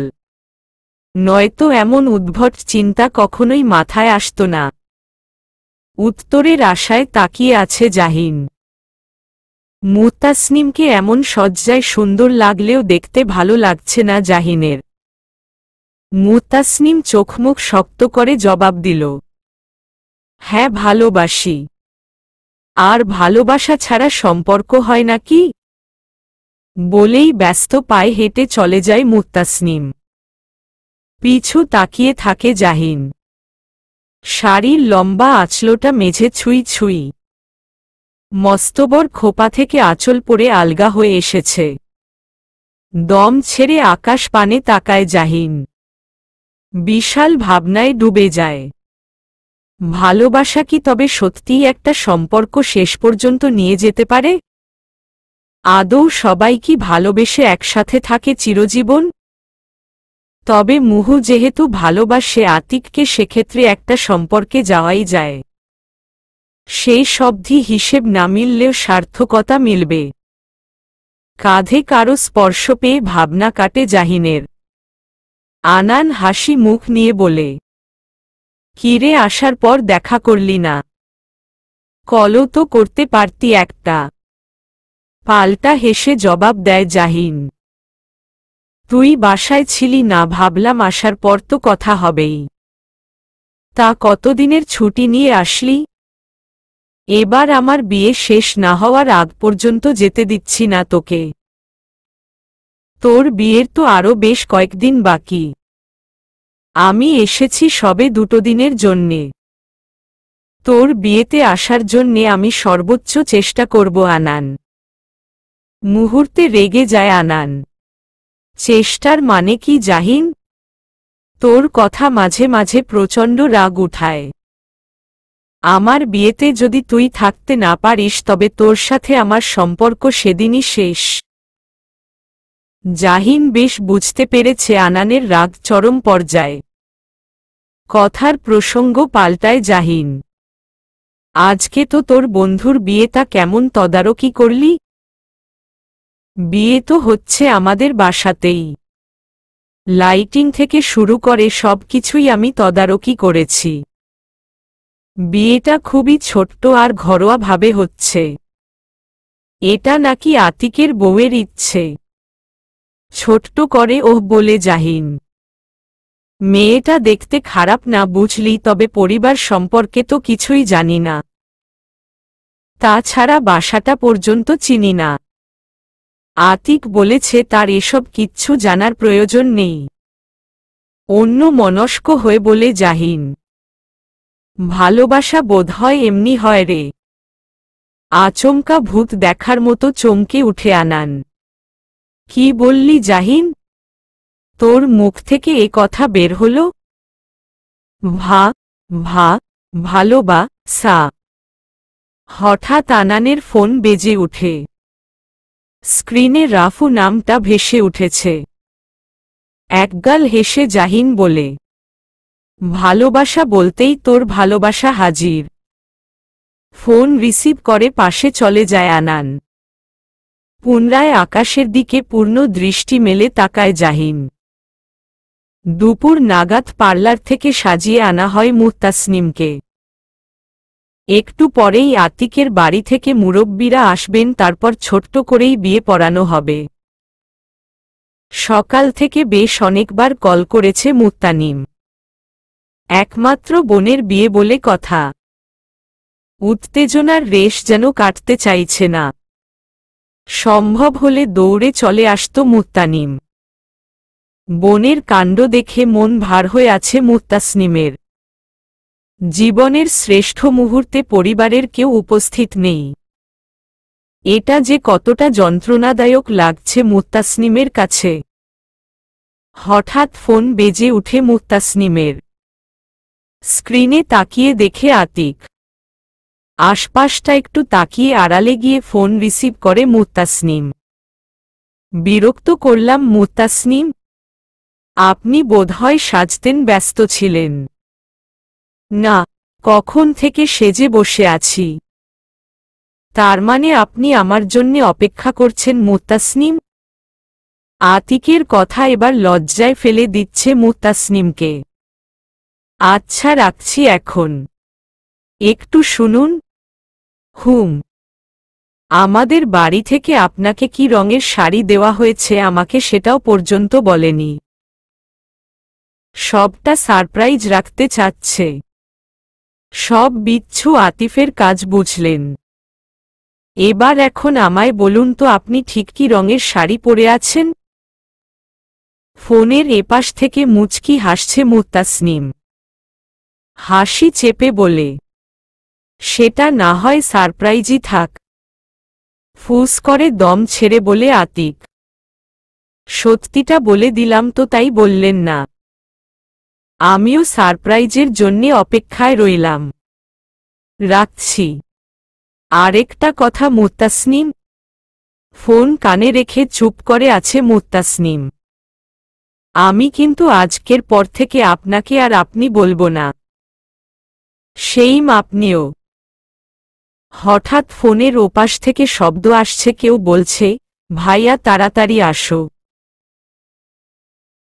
নয়তো এমন উদ্ভট চিন্তা কখনোই মাথায় আসত না। উত্তরের আশায় তাকিয়ে আছে জাহিন। মুত্তাসনিমকে এমন সজ্জায় সুন্দর লাগলেও দেখতে ভালো লাগছে না জাহিনের। মুত্তাসনিম চোখমুখ শক্ত করে জবাব দিল, হ্যাঁ ভালোবাসি। আর ভালোবাসা ছাড়া সম্পর্ক হয় নাকি? বলেই ব্যস্ত পায়ে হেঁটে চলে যায় মুত্তাসনিম। পিছু তাকিয়ে থাকে জাহিন। শাড়ির লম্বা আঁচলটা মেঝে ছুঁই ছুঁই। মস্তবর খোপা থেকে আঁচল পড়ে আলগা হয়ে এসেছে। দম ছেড়ে আকাশ পানে তাকায় জাহিন। বিশাল ভাবনায় ডুবে যায়। ভালোবাসা কি তবে সত্যিই একটা সম্পর্ক শেষ পর্যন্ত নিয়ে যেতে পারে? আদৌ সবাই কি ভালোবেসে একসাথে থাকে চিরজীবন? তবে মুহু যেহেতু ভালোবাসে আতিককে, সেক্ষেত্রে একটা সম্পর্কে যাওয়াই যায়। সেই সবধি হিসেব না মিললেও সার্থকতা মিলবে। কাঁধে কারো স্পর্শ পেয়ে ভাবনা কাটে জাহিনের। আনান হাসি মুখ নিয়ে বলে, কিরে আসার পর দেখা করলি না? কলও তো করতে পারতি একটা। পাল্টা হেসে জবাব দেয় জাহিন। তুই বাসায় ছিলি না, ভাবলাম আসার পর তো কথা হবেই। তা কতদিনের ছুটি নিয়ে আসলি? এবার আমার বিয়ে শেষ না হওয়ার আগ পর্যন্ত যেতে দিচ্ছি না তোকে। তোর বিয়ের তো আরও বেশ কয়েকদিন বাকি। আমি এসেছি সবে 2 দিনের জন্যে। তোর বিয়েতে আসার জন্যে আমি সর্বোচ্চ চেষ্টা করব আনান। মুহূর্তে রেগে যায় আনান। চেষ্টার মানে কি জাহিন? তোর কথা মাঝে মাঝে প্রচণ্ড রাগ উঠায়। আমার বিয়েতে যদি তুই থাকতে না পারিস তবে তোর সাথে আমার সম্পর্ক সেদিনই শেষ। জাহিন বেশ বুঝতে পেরেছে আনানের রাগ চরম পর্যায়ে। কথার প্রসঙ্গ পাল্টায় জাহিন। আজকে তো তোর বন্ধুর বিয়ে, তা কেমন তদারকি করলি? বিয়ে তো হচ্ছে আমাদের বাসাতেই। লাইটিং থেকে শুরু করে সব কিছুই আমি তদারকি করেছি। বিয়েটা খুবই ছোট্ট আর ঘরোয়া ভাবে হচ্ছে। এটা নাকি আতিকের বউয়ের ইচ্ছে। ছোট্ট করে ওহ বলে জাহিন। মেয়েটা দেখতে খারাপ না বুঝলি, তবে পরিবার সম্পর্কে তো কিছুই জানি না। তাছাড়া বাসাটা পর্যন্ত চিনি না। আতিক বলেছে তার এসব কিচ্ছু জানার প্রয়োজন নেই। অন্য মনস্ক হয়ে বলে জাহিন। ভালোবাসা বোধহয় এমনি হয় রে। আচমকা ভূত দেখার মতো চমকে উঠে আনান। কি বললি জাহিন? তোর মুখ থেকে এ কথা বের হলো? ভালোবাসা। হঠাৎ আনানের ফোন বেজে উঠে। স্ক্রিনে রাফু নামটা ভেসে উঠেছে। একগাল হেসে জাহিন বলে, ভালোবাসা বলতেই তোর ভালোবাসা হাজির। ফোন রিসিভ করে পাশে চলে যায় আনান। পুনরায় আকাশের দিকে পূর্ণ দৃষ্টি মেলে তাকায় জাহিন। দুপুর নাগাদ পার্লার থেকে সাজিয়ে আনা হয় মুত্তাসনিমকে। একটু পরেই আতিকের বাড়ি থেকে মুরব্বিরা আসবেন, তারপর ছোট্ট করেই বিয়ে পড়ানো হবে। সকাল থেকে বেশ অনেকবার কল করেছে মুত্তানিম। একমাত্র বোনের বিয়ে বলে কথা। উত্তেজনার রেশ যেন কাটতে চাইছে না। সম্ভব হলে দৌড়ে চলে আসত মুত্তানিম। বোনের কাণ্ড দেখে মন ভার হয়ে আছে মুত্তাসনিমের। জীবনের শ্রেষ্ঠ মুহূর্তে পরিবারের কেউ উপস্থিত নেই। এটা যে কতটা যন্ত্রণাদায়ক লাগছে মুত্তাসনিমের কাছে। হঠাৎ ফোন বেজে উঠে মুত্তাসনিমের। স্ক্রিনে তাকিয়ে দেখে আতিক। আশপাশটা একটু তাকিয়ে আড়ালে গিয়ে ফোন রিসিভ করে মুত্তাসনিম। বিরক্ত করলাম মুত্তাসনিম? আপনি বোধহয় সাজতেন ব্যস্ত ছিলেন। না, কখন থেকে সেজে বসে আছি। তার মানে আপনি আমার জন্যে অপেক্ষা করছেন মুত্তাসনিম? আতিকের কথা এবার লজ্জায় ফেলে দিচ্ছে মুত্তাসনিমকে। আচ্ছা রাখছি এখন। একটু শুনুন। আমাদের বাড়ি থেকে আপনাকে কি রঙের শাড়ি দেওয়া হয়েছে আমাকে সেটাও পর্যন্ত বলেনি। সবটা সারপ্রাইজ রাখতে চাচ্ছে। সব বিচ্ছু আতিফের কাজ বুঝলেন। এবার এখন আমায় বলুন তো আপনি ঠিক কি রঙের শাড়ি পরে আছেন? ফোনের এপাশ থেকে মুচকি হাসছে মুত্তাসনিম। হাসি চেপে বলে, সেটা না হয় সারপ্রাইজই থাক। ফুস করে দম ছেড়ে বলে আতিক, সত্যিটা বলে দিলাম তো তাই বললেন না। আমিও সারপ্রাইজের জন্যে অপেক্ষায় রইলাম। রাখছি। আরেকটা কথা মুত্তাসনিম। ফোন কানে রেখে চুপ করে আছে মুত্তাসনিম। আমি কিন্তু আজকের পর থেকে আপনাকে আর আপনি বলবো না। সেইম আপনিও। হঠাৎ ফোনের ওপাশ থেকে শব্দ আসছে, কেউ বলছে, ভাইয়া তাড়াতাড়ি আসো।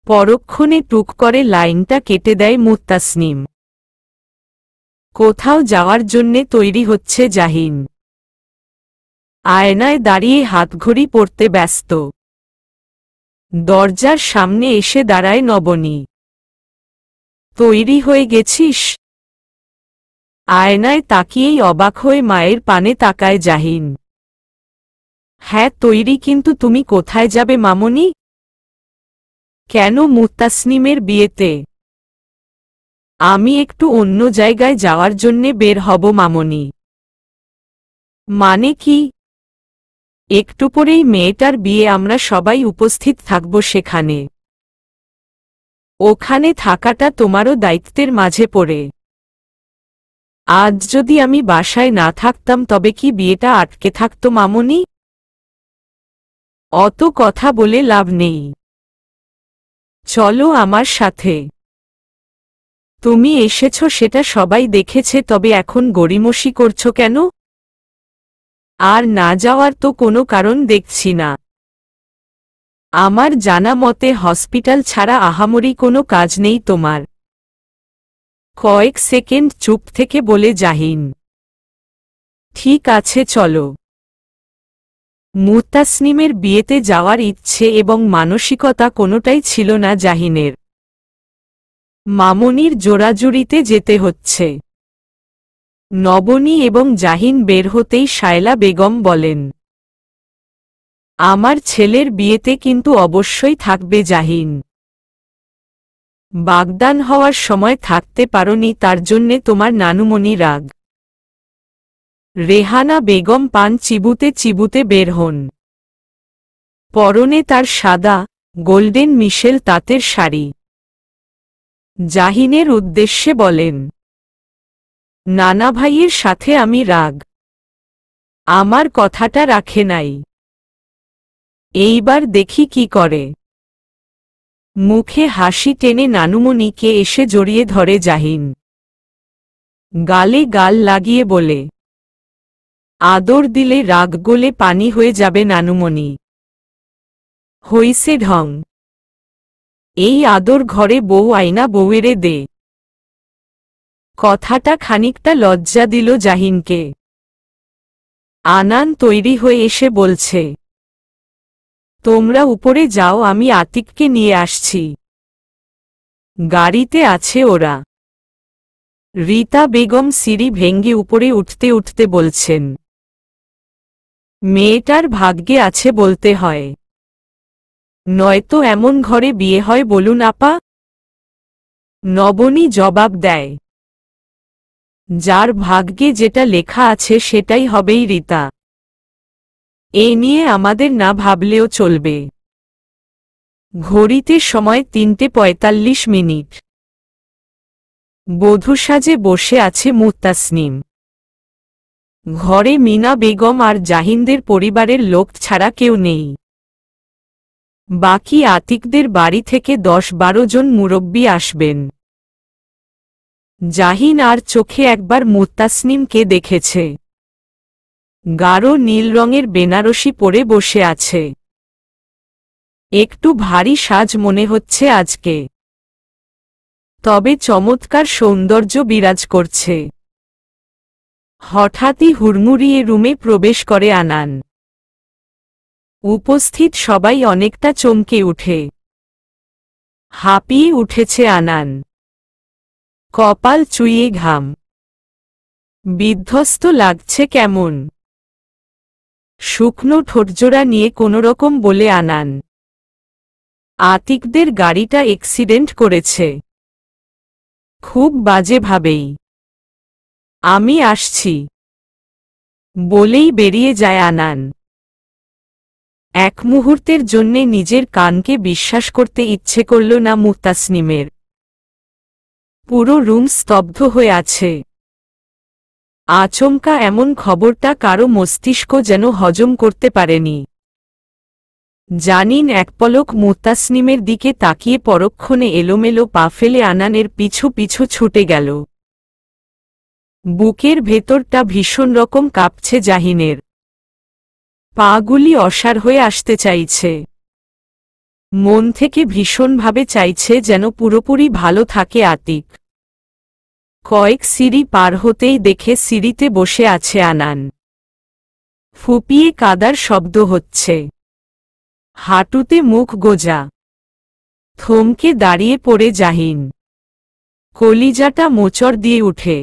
পরক্ষণে টুক করে লাইনটা কেটে দেয় মুত্তাসনিম। কোথাও যাওয়ার জন্যে তৈরি হচ্ছে জাহিন। আয়নায় দাঁড়িয়ে হাতঘড়ি পরতে ব্যস্ত। দরজার সামনে এসে দাঁড়ায় নবনী। তৈরি হয়ে গেছিস? আয়নায় তাকিয়েই অবাক হয়ে মায়ের পানে তাকায় জাহিন। হ্যাঁ তৈরি, কিন্তু তুমি কোথায় যাবে মামনি? কেন মুত্তাসনিমের বিয়েতে? আমি একটু অন্য জায়গায় যাওয়ার জন্যে বের হব মামনি। মানে কি? একটু পরেই মেয়েটার বিয়ে, আমরা সবাই উপস্থিত থাকব সেখানে। ওখানে থাকাটা তোমারও দায়িত্বের মাঝে পড়ে। আজ যদি আমি বাসায় না থাকতাম তবে কি বিয়েটা আটকে থাকতো মামনি? অত কথা বলে লাভ নেই। চলো আমার সাথে। তুমি এসেছো সেটা সবাই দেখেছে, তবে এখন গড়িমসি করছো কেন? আর না যাওয়ার তো কোনো কারণ দেখছি না। আমার জানা মতে হসপিটাল ছাড়া আহামরি কোনো কাজ নেই তোমার। কয়েক সেকেন্ড চুপ থেকে বলে জাহিন, ঠিক আছে চলো। মুত্তাসনিমের বিয়েতে যাওয়ার ইচ্ছে এবং মানসিকতা কোনোটাই ছিল না জাহিনের। মামনির জোড়াজুড়িতে যেতে হচ্ছে। নবনী এবং জাহিন বের হতেই শায়লা বেগম বলেন, আমার ছেলের বিয়েতে কিন্তু অবশ্যই থাকবে জাহিন। বাগদান হওয়ার সময় থাকতে পারোনি, তার জন্যে তোমার নানুমণি রাগ। রেহানা বেগম পান চিবুতে চিবুতে বের হন। পরনে তার সাদা গোল্ডেন মিশেল তাঁতের শাড়ি। জাহিনের উদ্দেশ্যে বলেন, নানা ভাইয়ের সাথে আমি রাগ। আমার কথাটা রাখে নাই। এইবার দেখি কি করে। মুখে হাসি টেনে নানুমণিকে এসে জড়িয়ে ধরে জাহিন। গালে গাল লাগিয়ে বলে, আদর দিলে রাগ গলে পানি হয়ে যাবে নানুমণি। হইছে ঢং। এই আদর ঘরে বউ আইনা বউয়েরে দে। কথাটা খানিকটা লজ্জা দিল জাহিনকে। আনান তৈরি হয়ে এসে বলছে, তোমরা উপরে যাও, আমি আতিককে নিয়ে আসছি। গাড়িতে আছে ওরা। রীতা বেগম সিঁড়ি ভেঙ্গে উপরে উঠতে উঠতে বলছেন, মেয়েটার ভাগ্যে আছে বলতে হয়, নয়তো এমন ঘরে বিয়ে হয় বলুন আপা? নবনী জবাব দেয়, যার ভাগ্যে যেটা লেখা আছে সেটাই হবেই রীতা। এ নিয়ে আমাদের না ভাবলেও চলবে। ঘড়িতে সময় ৩:৪৫। বধূ সাজে বসে আছে মুত্তাসনিম। ঘরে মিনা বেগম আর জাহিনদের পরিবারের লোক ছাড়া কেউ নেই। বাকি আতিকদের বাড়ি থেকে 10-12 জন মুরব্বি আসবেন। জাহিন আর চোখে একবার মুত্তাসনিমকে দেখেছে। গাঢ় নীল রঙের বেনারসি পরে বসে আছে। একটু ভারী সাজ মনে হচ্ছে আজকে, তবে চমৎকার সৌন্দর্য বিরাজ করছে। হঠাৎই হুড়মুড়িয়ে রুমে প্রবেশ করে আনান। উপস্থিত সবাই অনেকটা চমকে উঠে। হাঁপিয়ে উঠেছে আনান, কপাল চুইয়ে ঘাম। বিধ্বস্ত লাগছে কেমন। শুকনো ঠোঁটজোড়া নিয়ে কোনোরকম বলে আনান, আতিকদের গাড়িটা অ্যাক্সিডেন্ট করেছে। খুব বাজেভাবেই। আমি আসছি বলেই বেরিয়ে যায় আনান। এক মুহূর্তের জন্যে নিজের কানকে বিশ্বাস করতে ইচ্ছে করল না মুত্তাসনিমের। পুরো রুম স্তব্ধ হয়ে আছে। আচমকা এমন খবরটা কারো মস্তিষ্ক যেন হজম করতে পারেনি। জানিন এক পলক মুত্তাসনিমের দিকে তাকিয়ে পরক্ষণে এলোমেলো পা ফেলে আনানের পিছু পিছু ছুটে গেল। বুকের ভেতরটা ভীষণ রকম কাঁপছে জাহিনের। পাগুলি অসাড় হয়ে আসতে চাইছে। মন থেকে ভীষণভাবে চাইছে যেন পুরোপুরি ভালো থাকে আতিক। কয়েক সিঁড়ি পার হতেই দেখে সিঁড়িতে বসে আছে আনান। ফুপিয়ে কাদার শব্দ হচ্ছে। হাঁটুতে মুখ গোজা। থমকে দাঁড়িয়ে পড়ে জাহিন। কলিজাটা মোচড় দিয়ে উঠে।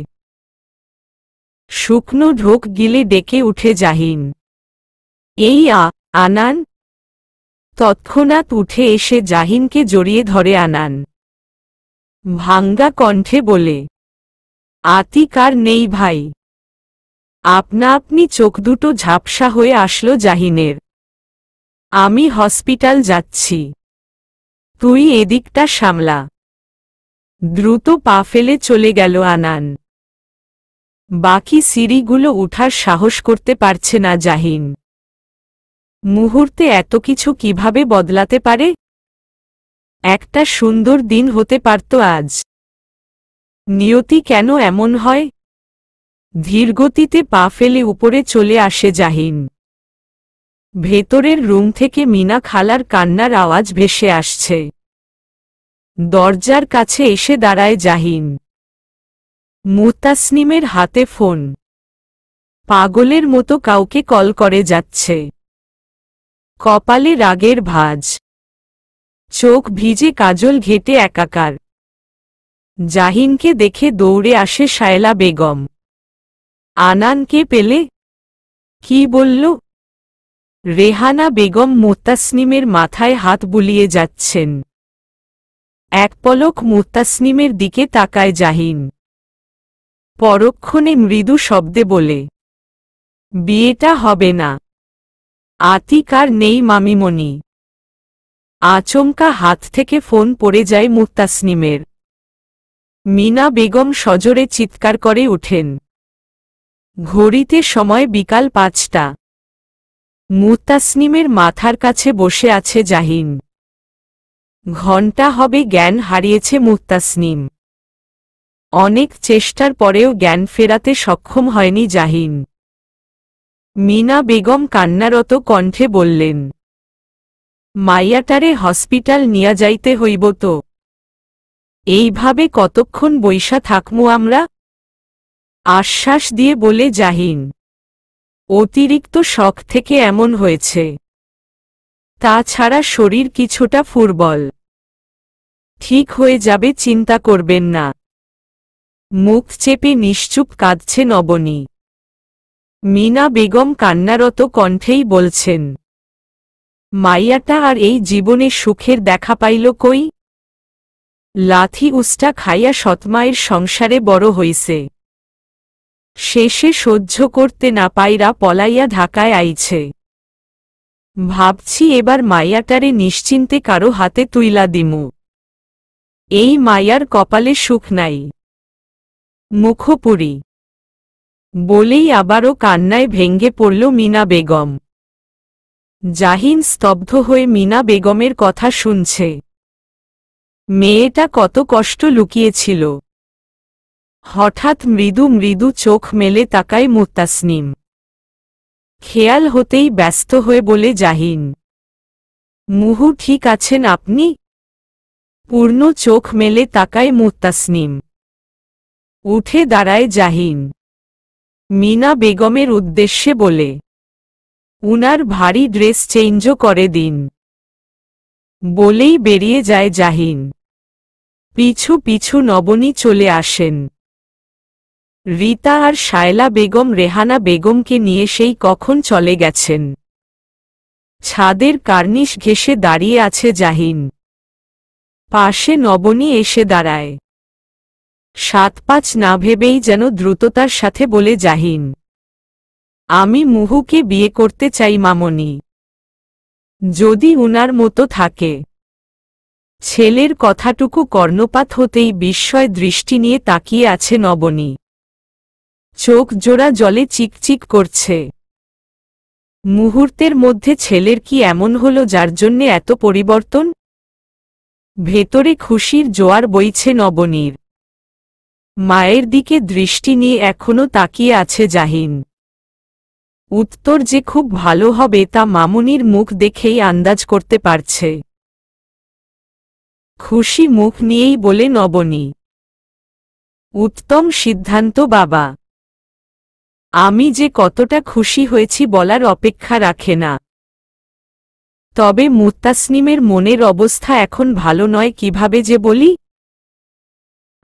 শুকনো ঢোক গিলে ডেকে উঠে জাহিন, এই আনান। তৎক্ষণাৎ উঠে এসে জাহিনকে জড়িয়ে ধরে আনান। ভাঙ্গা কণ্ঠে বলে, আতিক আর নেই ভাই। আপনা আপনি চোখ দুটো ঝাপসা হয়ে আসলো জাহিনের। আমি হসপিটাল যাচ্ছি, তুই এদিকটা সামলা। দ্রুত পা ফেলে চলে গেল আনান। বাকি সিঁড়িগুলো উঠার সাহস করতে পারছে না জাহিন। মুহূর্তে এত কিছু কিভাবে বদলাতে পারে? একটা সুন্দর দিন হতে পারত আজ। নিয়তি কেন এমন হয়? ধীরগতিতে পা ফেলে উপরে চলে আসে জাহিন। ভেতরের রুম থেকে মিনা খালার কান্নার আওয়াজ ভেসে আসছে। দরজার কাছে এসে দাঁড়ায় জাহিন। মুত্তাসনিমের হাতে ফোন। পাগলের মতো কাউকে কল করে যাচ্ছে। কপালে রাগের ভাঁজ। চোখ ভিজে কাজল ঘেটে একাকার। জাহিনকে দেখে দৌড়ে আসে শায়লা বেগম। আনানকে পেলে? কি বলল? রেহানা বেগম মুত্তাসনিমের মাথায় হাত বুলিয়ে যাচ্ছেন। এক পলক মুত্তাসনিমের দিকে তাকায় জাহিন। পরক্ষণে মৃদু শব্দে বলে, বিয়েটা হবে না। আতিক আর নেই মামিমণি। আচমকা হাত থেকে ফোন পড়ে যায় মুত্তাসনিমের। মিনা বেগম সজোরে চিৎকার করে ওঠেন। ঘড়িতে সময় বিকাল 5টা। মুত্তাসনিমের মাথার কাছে বসে আছে জাহিন। ঘণ্টা হবে জ্ঞান হারিয়েছে মুত্তাসনিম। অনেক চেষ্টার পরেও জ্ঞান ফেরাতে সক্ষম হয়নি জাহিন। মিনা বেগম কান্নারত কণ্ঠে বললেন, মাইয়াটারে হসপিটাল নিয়া যাইতে হইব তো। এইভাবে কতক্ষণ বইসা থাকমু আমরা? আশ্বাস দিয়ে বলে জাহিন, অতিরিক্ত শখ থেকে এমন হয়েছে। তাছাড়া শরীর কিছুটা ফুরবল। ঠিক হয়ে যাবে, চিন্তা করবেন না। মুখ চেপে নিশ্চুপ কাঁদছে নবনী। মিনা বেগম কান্নারত কণ্ঠেই বলছেন, মাইয়াটা আর এই জীবনে সুখের দেখা পাইল কই? লাথি উস্টা খাইয়া সৎমায়ের সংসারে বড় হইছে। শেষে সহ্য করতে না পাইরা পলাইয়া ঢাকায় আইছে। ভাবছি এবার মাইয়াটারে নিশ্চিন্তে কারো হাতে তুইলা দিমু। এই মাইয়ার কপালে সুখ নাই। মুখপুরী। বলেই আবারও কান্নায় ভেঙে পড়ল মিনা বেগম। জাহিন স্তব্ধ হয়ে মিনা বেগমের কথা শুনছে। মেয়েটা কত কষ্ট লুকিয়েছিল। হঠাৎ মৃদু মৃদু চোখ মেলে তাকায় মুত্তাসনিম। খেয়াল হতেই ব্যস্ত হয়ে বলে জাহিন, মুহু ঠিক আছেন আপনি? পূর্ণ চোখ মেলে তাকায় মুত্তাসনিম। উঠে দাঁড়ায় জাহিন। মিনা বেগমের উদ্দেশ্যে বলে, উনার ভারী ড্রেস চেঞ্জও করে দিন। বলেই বেরিয়ে যায় জাহিন। পিছু পিছু নবনী চলে আসেন। রীতা আর শায়লা বেগম রেহানা বেগমকে নিয়ে সেই কখন চলে গেছেন। ছাদের কার্নিশ ঘেঁষে দাঁড়িয়ে আছে জাহিন। পাশে নবনী এসে দাঁড়ায়। ৭-৫ না ভেবেই যেন দ্রুততার সাথে বলে জাহিন, আমি মুহুকে বিয়ে করতে চাই মামনি। যদি উনার মতো থাকে। ছেলের কথাটুকু কর্ণপাত হতেই বিস্ময় দৃষ্টি নিয়ে তাকিয়ে আছে নবনী। চোখ জোড়া জলে চিকচিক করছে। মুহূর্তের মধ্যে ছেলের কি এমন হলো যার জন্যে এত পরিবর্তন? ভেতরে খুশির জোয়ার বইছে নবনীর। মায়ের দিকে দৃষ্টি নিয়ে এখনো তাকিয়ে আছে জাহিন। উত্তর যে খুব ভালো হবে তা মামুনির মুখ দেখেই আন্দাজ করতে পারছে। খুশি মুখ নিয়েই বলে নবনী, উত্তম সিদ্ধান্ত বাবা। আমি যে কতটা খুশি হয়েছি বলার অপেক্ষা রাখে না। তবে মুত্তাসনিমের মনের অবস্থা এখন ভালো নয়, কিভাবে যে বলি।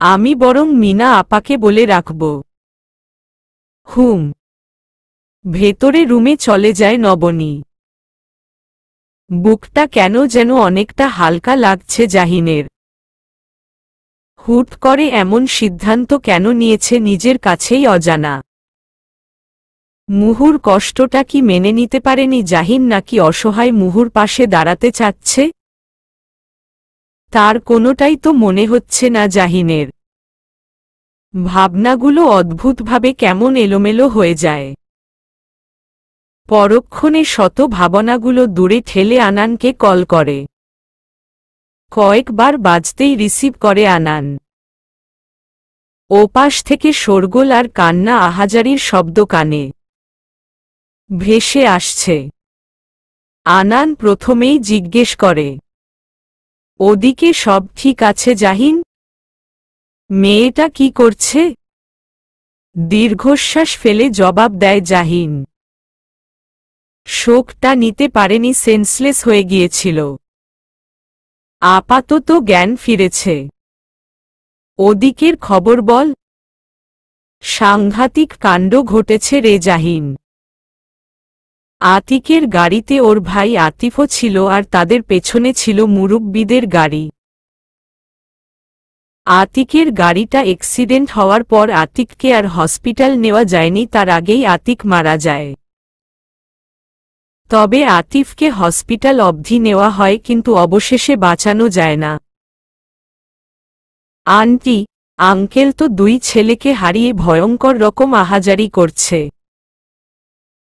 আমি বরং মিনা আপাকে বলে রাখব। ভেতরে রুমে চলে যায় নবনী। বুকটা কেন যেন অনেকটা হালকা লাগছে জাহিনের। হুট করে এমন সিদ্ধান্ত কেন নিয়েছে নিজের কাছেই অজানা। মুহুর কষ্টটা কি মেনে নিতে পারেনি জাহিন, নাকি অসহায় মুহুর পাশে দাঁড়াতে চাচ্ছে? তার কোনোটাই তো মনে হচ্ছে না জাহিনের। ভাবনাগুলো অদ্ভুতভাবে কেমন এলোমেলো হয়ে যায়। পরক্ষণে শত ভাবনাগুলো দূরে ঠেলে আনানকে কল করে। কয়েকবার বাজতেই রিসিভ করে আনান। ওপাশ থেকে শোরগোল আর কান্না আহাজারির শব্দ কানে ভেসে আসছে। আনান প্রথমেই জিজ্ঞেস করে, ওদিকে সব ঠিক আছে জাহিন? মেয়েটা কি করছে? দীর্ঘশ্বাস ফেলে জবাব দেয় জাহিন। শোকটা নিতে পারেনি, সেন্সলেস হয়ে গিয়েছিল। আপাতত জ্ঞান ফিরেছে। ওদিকের খবর বল। সাংঘাতিক কাণ্ড ঘটেছে রে জাহিন। আতিকের গাড়িতে ওর ভাই আতিফও ছিল আর তাদের পেছনে ছিল মুরব্বিদের গাড়ি। আতিকের গাড়িটা অ্যাক্সিডেন্ট হওয়ার পর আতিককে আর হসপিটাল নেওয়া যায়নি, তার আগেই আতিক মারা যায়। তবে আতিফকে হসপিটাল অবধি নেওয়া হয়, কিন্তু অবশেষে বাঁচানো যায় না। আন্টি আঙ্কেল তো দুই ছেলেকে হারিয়ে ভয়ঙ্কর রকম আহাজারি করছে।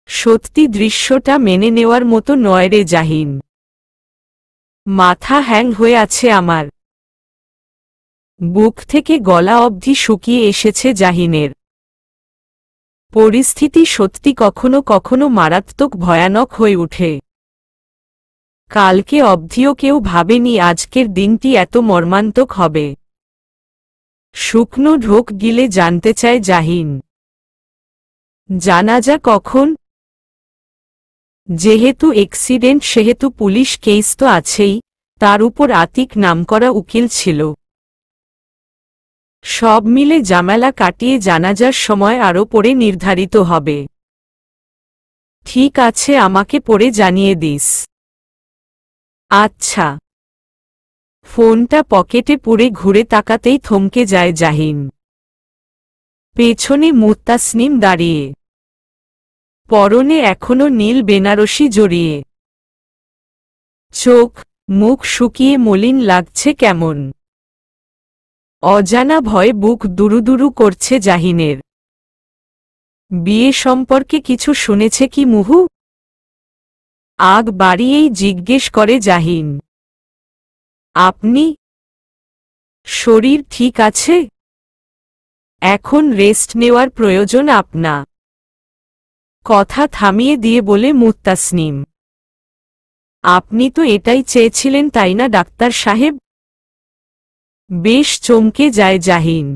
সত্যি দৃশ্যটা মেনে নেওয়ার মতো নয় রে জাহিন। মাথা হ্যাং হয়ে আছে আমার। বুক থেকে গলা অবধি শুকিয়ে এসেছে জাহিনের। পরিস্থিতি সত্যি কখনো কখনো মারাত্মক ভয়ানক হয়ে ওঠে। কালকে অবধিও কেউ ভাবেনি আজকের দিনটি এত মর্মান্তক হবে। শুকনো ঢোক গিলে জানতে চায় জাহিন, জানাজা কখন? যেহেতু অ্যাক্সিডেন্ট সেহেতু পুলিশ কেস তো আছেই, তার উপর আতিক নামকরা উকিল ছিল। সব মিলে জামেলা কাটিয়ে জানাজার সময় আরও পরে নির্ধারিত হবে। ঠিক আছে, আমাকে পরে জানিয়ে দিস। আচ্ছা। ফোনটা পকেটে পুরে ঘুরে তাকাতেই থমকে যায় জাহিন। পেছনে মুত্তাসনিম দাঁড়িয়ে, পরনে এখনো নীল বেনারসি জড়িয়ে। চোখ মুখ শুকিয়ে মলিন লাগছে কেমন। অজানা ভয়ে বুক দুরুদুরু করছে জাহিনের। বিয়ে সম্পর্কে কিছু শুনেছে কি মুহু? আগ বাড়িয়েই জিজ্ঞেস করে জাহিন। আপনি? শরীর ঠিক আছে? এখন রেস্ট নেওয়ার প্রয়োজন আপনা। কথা থামিয়ে দিয়ে বলে মুত্তাসনিম। আপনি তো এটাই চেয়েছিলেন তাই না ডাক্তার সাহেব? বেশ চমকে যায় জাহিন।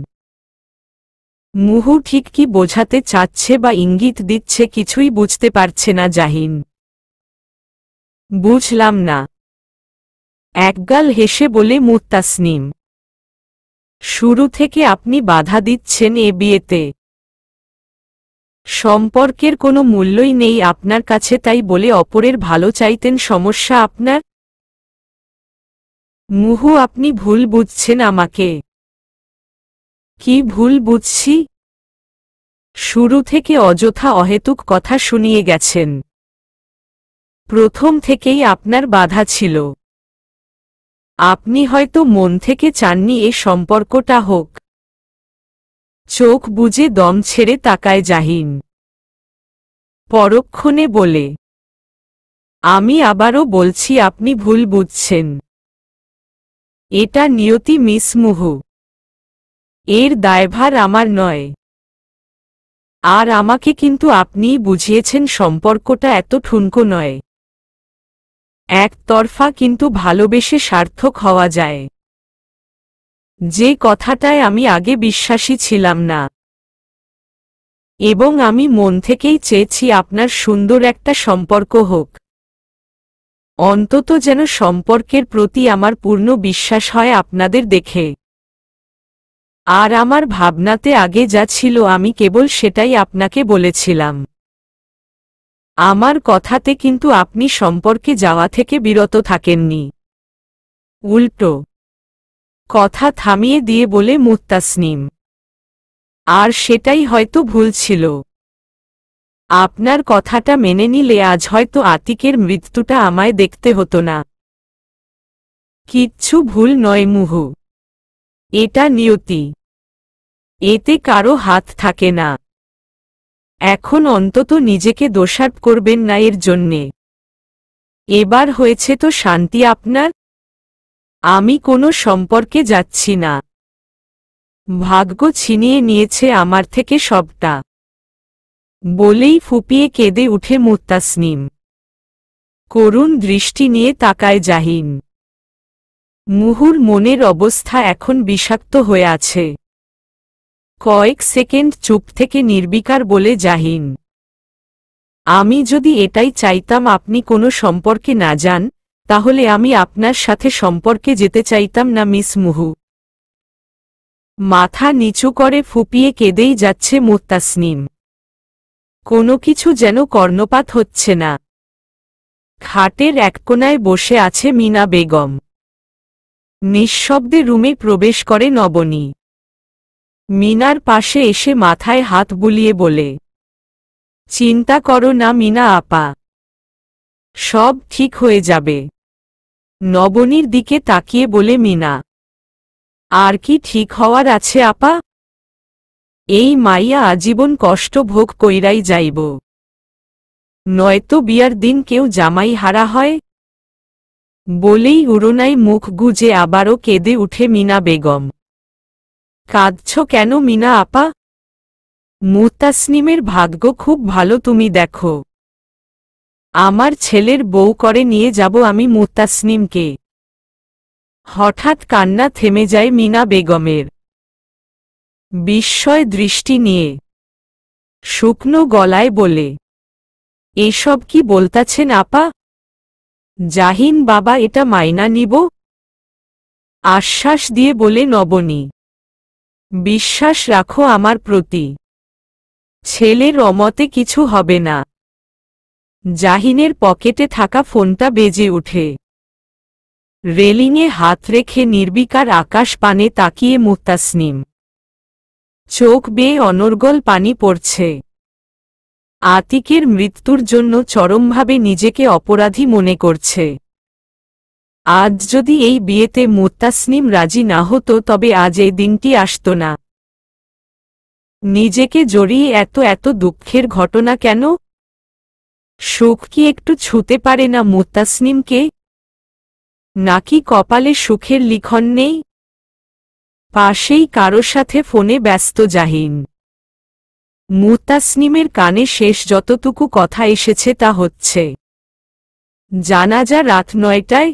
মুহু ঠিক কি বোঝাতে চাচ্ছে বা ইঙ্গিত দিচ্ছে কিছুই বুঝতে পারছে না জাহিন। বুঝলাম না। একগাল হেসে বলে মুত্তাসনিম। শুরু থেকে আপনি বাধা দিচ্ছেন এ বিয়েতে। সম্পর্কের কোনো মূল্যই নেই আপনার কাছে তাই বলে অপরের ভালো চাইতেন সমস্যা আপনার? মুহু আপনি ভুল বুঝছেন আমাকে। কি ভুল বুঝছি? শুরু থেকে অযথা অহেতুক কথা শুনিয়ে গেছেন। প্রথম থেকেই আপনার বাধা ছিল। আপনি হয়তো মন থেকে চাননি এ সম্পর্কটা হোক। চোখ বুজে দম ছেড়ে তাকায় জাহিন। পরক্ষণে বলে, আমি আবারও বলছি আপনি ভুল বুঝছেন। এটা নিয়তি মিস মুহু। এর দায়ভার আমার নয়। আর আমাকে কিন্তু আপনিই বুঝিয়েছেন সম্পর্কটা এত ঠুনকো নয়। একতরফা কিন্তু ভালোবেসে সার্থক হওয়া যায়। যে কথাটায় আমি আগে বিশ্বাসী ছিলাম না। এবং আমি মন থেকেই চেয়েছি আপনার সুন্দর একটা সম্পর্ক হোক। অন্তত যেন সম্পর্কের প্রতি আমার পূর্ণ বিশ্বাস হয় আপনাদের দেখে। আর আমার ভাবনাতে আগে যা ছিল আমি কেবল সেটাই আপনাকে বলেছিলাম। আমার কথাতে কিন্তু আপনি সম্পর্কে যাওয়া থেকে বিরত থাকেননি। উল্টো কথা থামিয়ে দিয়ে বলে মুত্তাসনিম। আর সেটাই হয়তো ভুল ছিল। আপনার কথাটা মেনে নিলে আজ হয়তো আতিকের মৃত্যুটা আমায় দেখতে হতো না। কিচ্ছু ভুল নয় মুহু। এটা নিয়তি। এতে কারো হাত থাকে না। এখন অন্তত নিজেকে দোষারোপ করবেন না এর জন্যে। এবার হয়েছে তো শান্তি আপনার। আমি কোনো সম্পর্কে যাচ্ছি না। ভাগ্য ছিনিয়ে নিয়েছে আমার থেকে সবটা। বলেই ফুপিয়ে কেঁদে উঠে মুত্তাসনিম। করুণ দৃষ্টি নিয়ে তাকায় জাহিন। মুহুর মনের অবস্থা এখন বিষাক্ত হয়ে আছে। কয়েক সেকেন্ড চুপ থেকে নির্বিকার বলে জাহিন। আমি যদি এটাই চাইতাম আপনি কোনো সম্পর্কে না যান, তাহলে আমি আপনার সাথে সম্পর্কে যেতে চাইতাম না মিস মুহু। মাথা নিচু করে ফুপিয়ে কেঁদেই যাচ্ছে মুত্তাসনিম। কোনো কিছু যেন কর্ণপাত হচ্ছে না। খাটের এক কোণায় বসে আছে মিনা বেগম। নিঃশব্দে রুমে প্রবেশ করে নবনী। মিনার পাশে এসে মাথায় হাত বুলিয়ে বলে, চিন্তা করো না মিনা আপা। সব ঠিক হয়ে যাবে। নবনীর দিকে তাকিয়ে বলে মিনা, আর কি ঠিক হওয়ার আছে আপা? এই মাইয়া আজীবন কষ্ট ভোগ কইরাই যাইব। নয়তো বিয়ার দিন কেউ জামাই হারা হয়। বলেই উড়োনায় মুখ গুজে আবারও কেঁদে উঠে মিনা বেগম। কাঁদছ কেন মিনা আপা? মুত্তাসনিমের ভাগ্য খুব ভালো তুমি দেখো। আমার ছেলের বউ করে নিয়ে যাব আমি মুত্তাসনিমকে। হঠাৎ কান্না থেমে যায় মিনা বেগমের। বিস্ময় দৃষ্টি নিয়ে শুকনো গলায় বলে, এসব কি বলতাছেন আপা? জাহিন বাবা এটা মাইনা নিব? আশ্বাস দিয়ে বলে নবনী, বিশ্বাস রাখো আমার প্রতি। ছেলের অমতে কিছু হবে না। জাহিনের পকেটে থাকা ফোনটা বেজে ওঠে। রেলিংয়ে হাত রেখে নির্বিকার আকাশ পানে তাকিয়ে মুত্তাসনিম। চোখ বেয়ে অনর্গল পানি পড়ছে। আতিকের মৃত্যুর জন্য চরমভাবে নিজেকে অপরাধী মনে করছে। আজ যদি এই বিয়েতে মুত্তাসনিম রাজি না হতো তবে আজ এই দিনটি আসত না। নিজেকে জড়িয়ে এত এত দুঃখের ঘটনা কেন? সুখ কি একটু ছুঁতে পারে না মুত্তাসনিমকে? নাকি কপালে সুখের লিখন নেই? পাশেই কারো সাথে ফোনে ব্যস্ত জাহিন। মুত্তাসনিমের কানে শেষ যতটুকু কথা এসেছে তা হচ্ছে, জানাজা রাত 9টায়।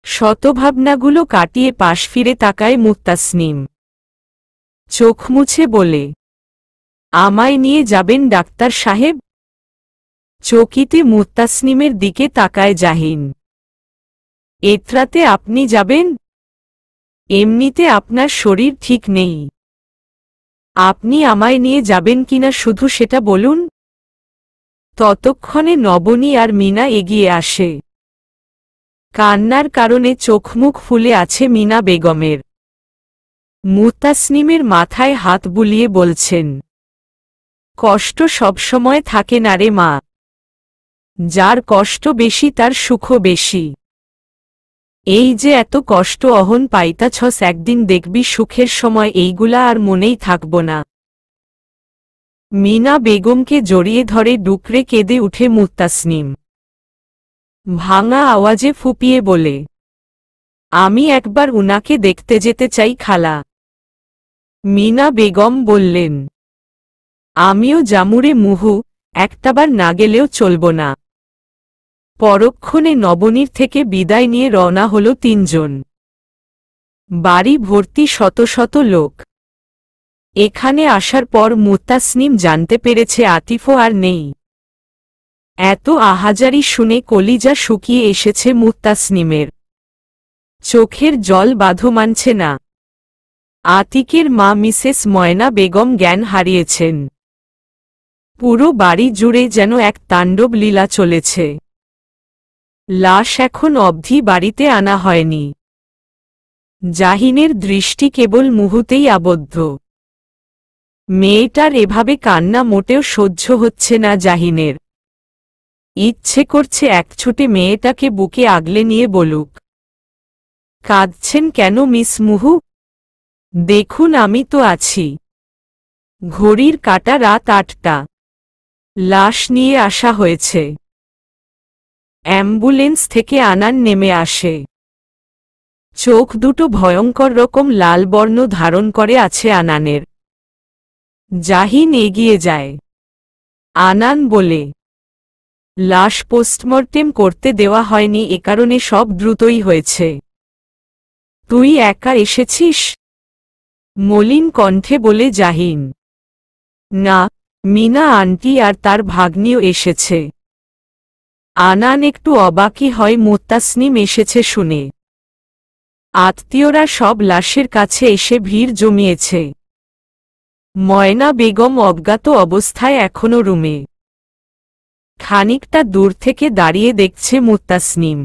শতভাবনাগুলো কাটিয়ে পাশ ফিরে তাকায় মুত্তাসনিম। চোখ মুছে বলে, আমায় নিয়ে যাবেন ডাক্তার সাহেব? চকিতে মুত্তাসনিমের দিকে তাকায় জাহিন। এতরাতে আপনি যাবেন? এমনিতে আপনার শরীর ঠিক নেই। আপনি আমায় নিয়ে যাবেন কিনা শুধু সেটা বলুন। ততক্ষণে নবনী আর মিনা এগিয়ে আসে। কান্নার কারণে চোখমুখ ফুলে আছে মিনা বেগমের। মুত্তাসনিমের মাথায় হাত বুলিয়ে বলছেন, কষ্ট সবসময় থাকে না রে মা। যার কষ্ট বেশি তার সুখও বেশি। এই যে এত কষ্ট অহন পাইতাছস, একদিন দেখবি সুখের সময় এইগুলা আর মনেই থাকব না। মিনা বেগমকে জড়িয়ে ধরে ডুকরে কেঁদে উঠে মুত্তাসনিম। ভাঙা আওয়াজে ফুপিয়ে বলে, আমি একবার উনাকে দেখতে যেতে চাই খালা। মিনা বেগম বললেন, আমিও জামুরে মুহু, একটাবার না গেলেও চলব না। পরক্ষণে নবনীর থেকে বিদায় নিয়ে রওনা হল 3 জন। বাড়ি ভর্তি শত শত লোক। এখানে আসার পর মুত্তাসনিম জানতে পেরেছে আতিফও আর নেই। এত আহাজারি শুনে কলিজা শুকিয়ে এসেছে মুত্তাসনিমের। চোখের জল বাঁধো মানছে না। আতিকের মা মিসেস ময়না বেগম জ্ঞান হারিয়েছেন। পুরো বাড়ি জুড়ে যেন এক তাণ্ডব লীলা চলেছে। লাশ এখন অবধি বাড়িতে আনা হয়নি। জাহিনের দৃষ্টি কেবল মুহূর্তেই আবদ্ধ। মেয়েটার এভাবে কান্না মোটেও সহ্য হচ্ছে না জাহিনের। ইচ্ছে করছে একছুটে মেয়েটাকে বুকে আগলে নিয়ে বলুক, কাঁদছেন কেন মিস মুহু? দেখুন আমি তো আছি। ঘড়ির কাঁটা রাত 8টা। লাশ নিয়ে আসা হয়েছে। অ্যাম্বুলেন্স থেকে আনান নেমে আসে। চোখ দুটো ভয়ঙ্কর রকম লাল বর্ণ ধারণ করে আছে আনানের। জাহিন এগিয়ে যায়। আনান বলে, লাশ পোস্টমর্টেম করতে দেওয়া হয়নি, এ কারণে সব দ্রুতই হয়েছে। তুই একা এসেছিস? মলিন কণ্ঠে বলে জাহিন। না, মিনা আন্টি আর তার ভাগ্নিও এসেছে। আনান একটু অবাকই হয় মুত্তাসনিম এসেছে শুনে। আত্মীয়রা সব লাশের কাছে এসে ভিড় জমিয়েছে। ময়না বেগম অজ্ঞাত অবস্থায় এখনো রুমে। খানিকটা দূর থেকে দাঁড়িয়ে দেখছে মুত্তাসনিম।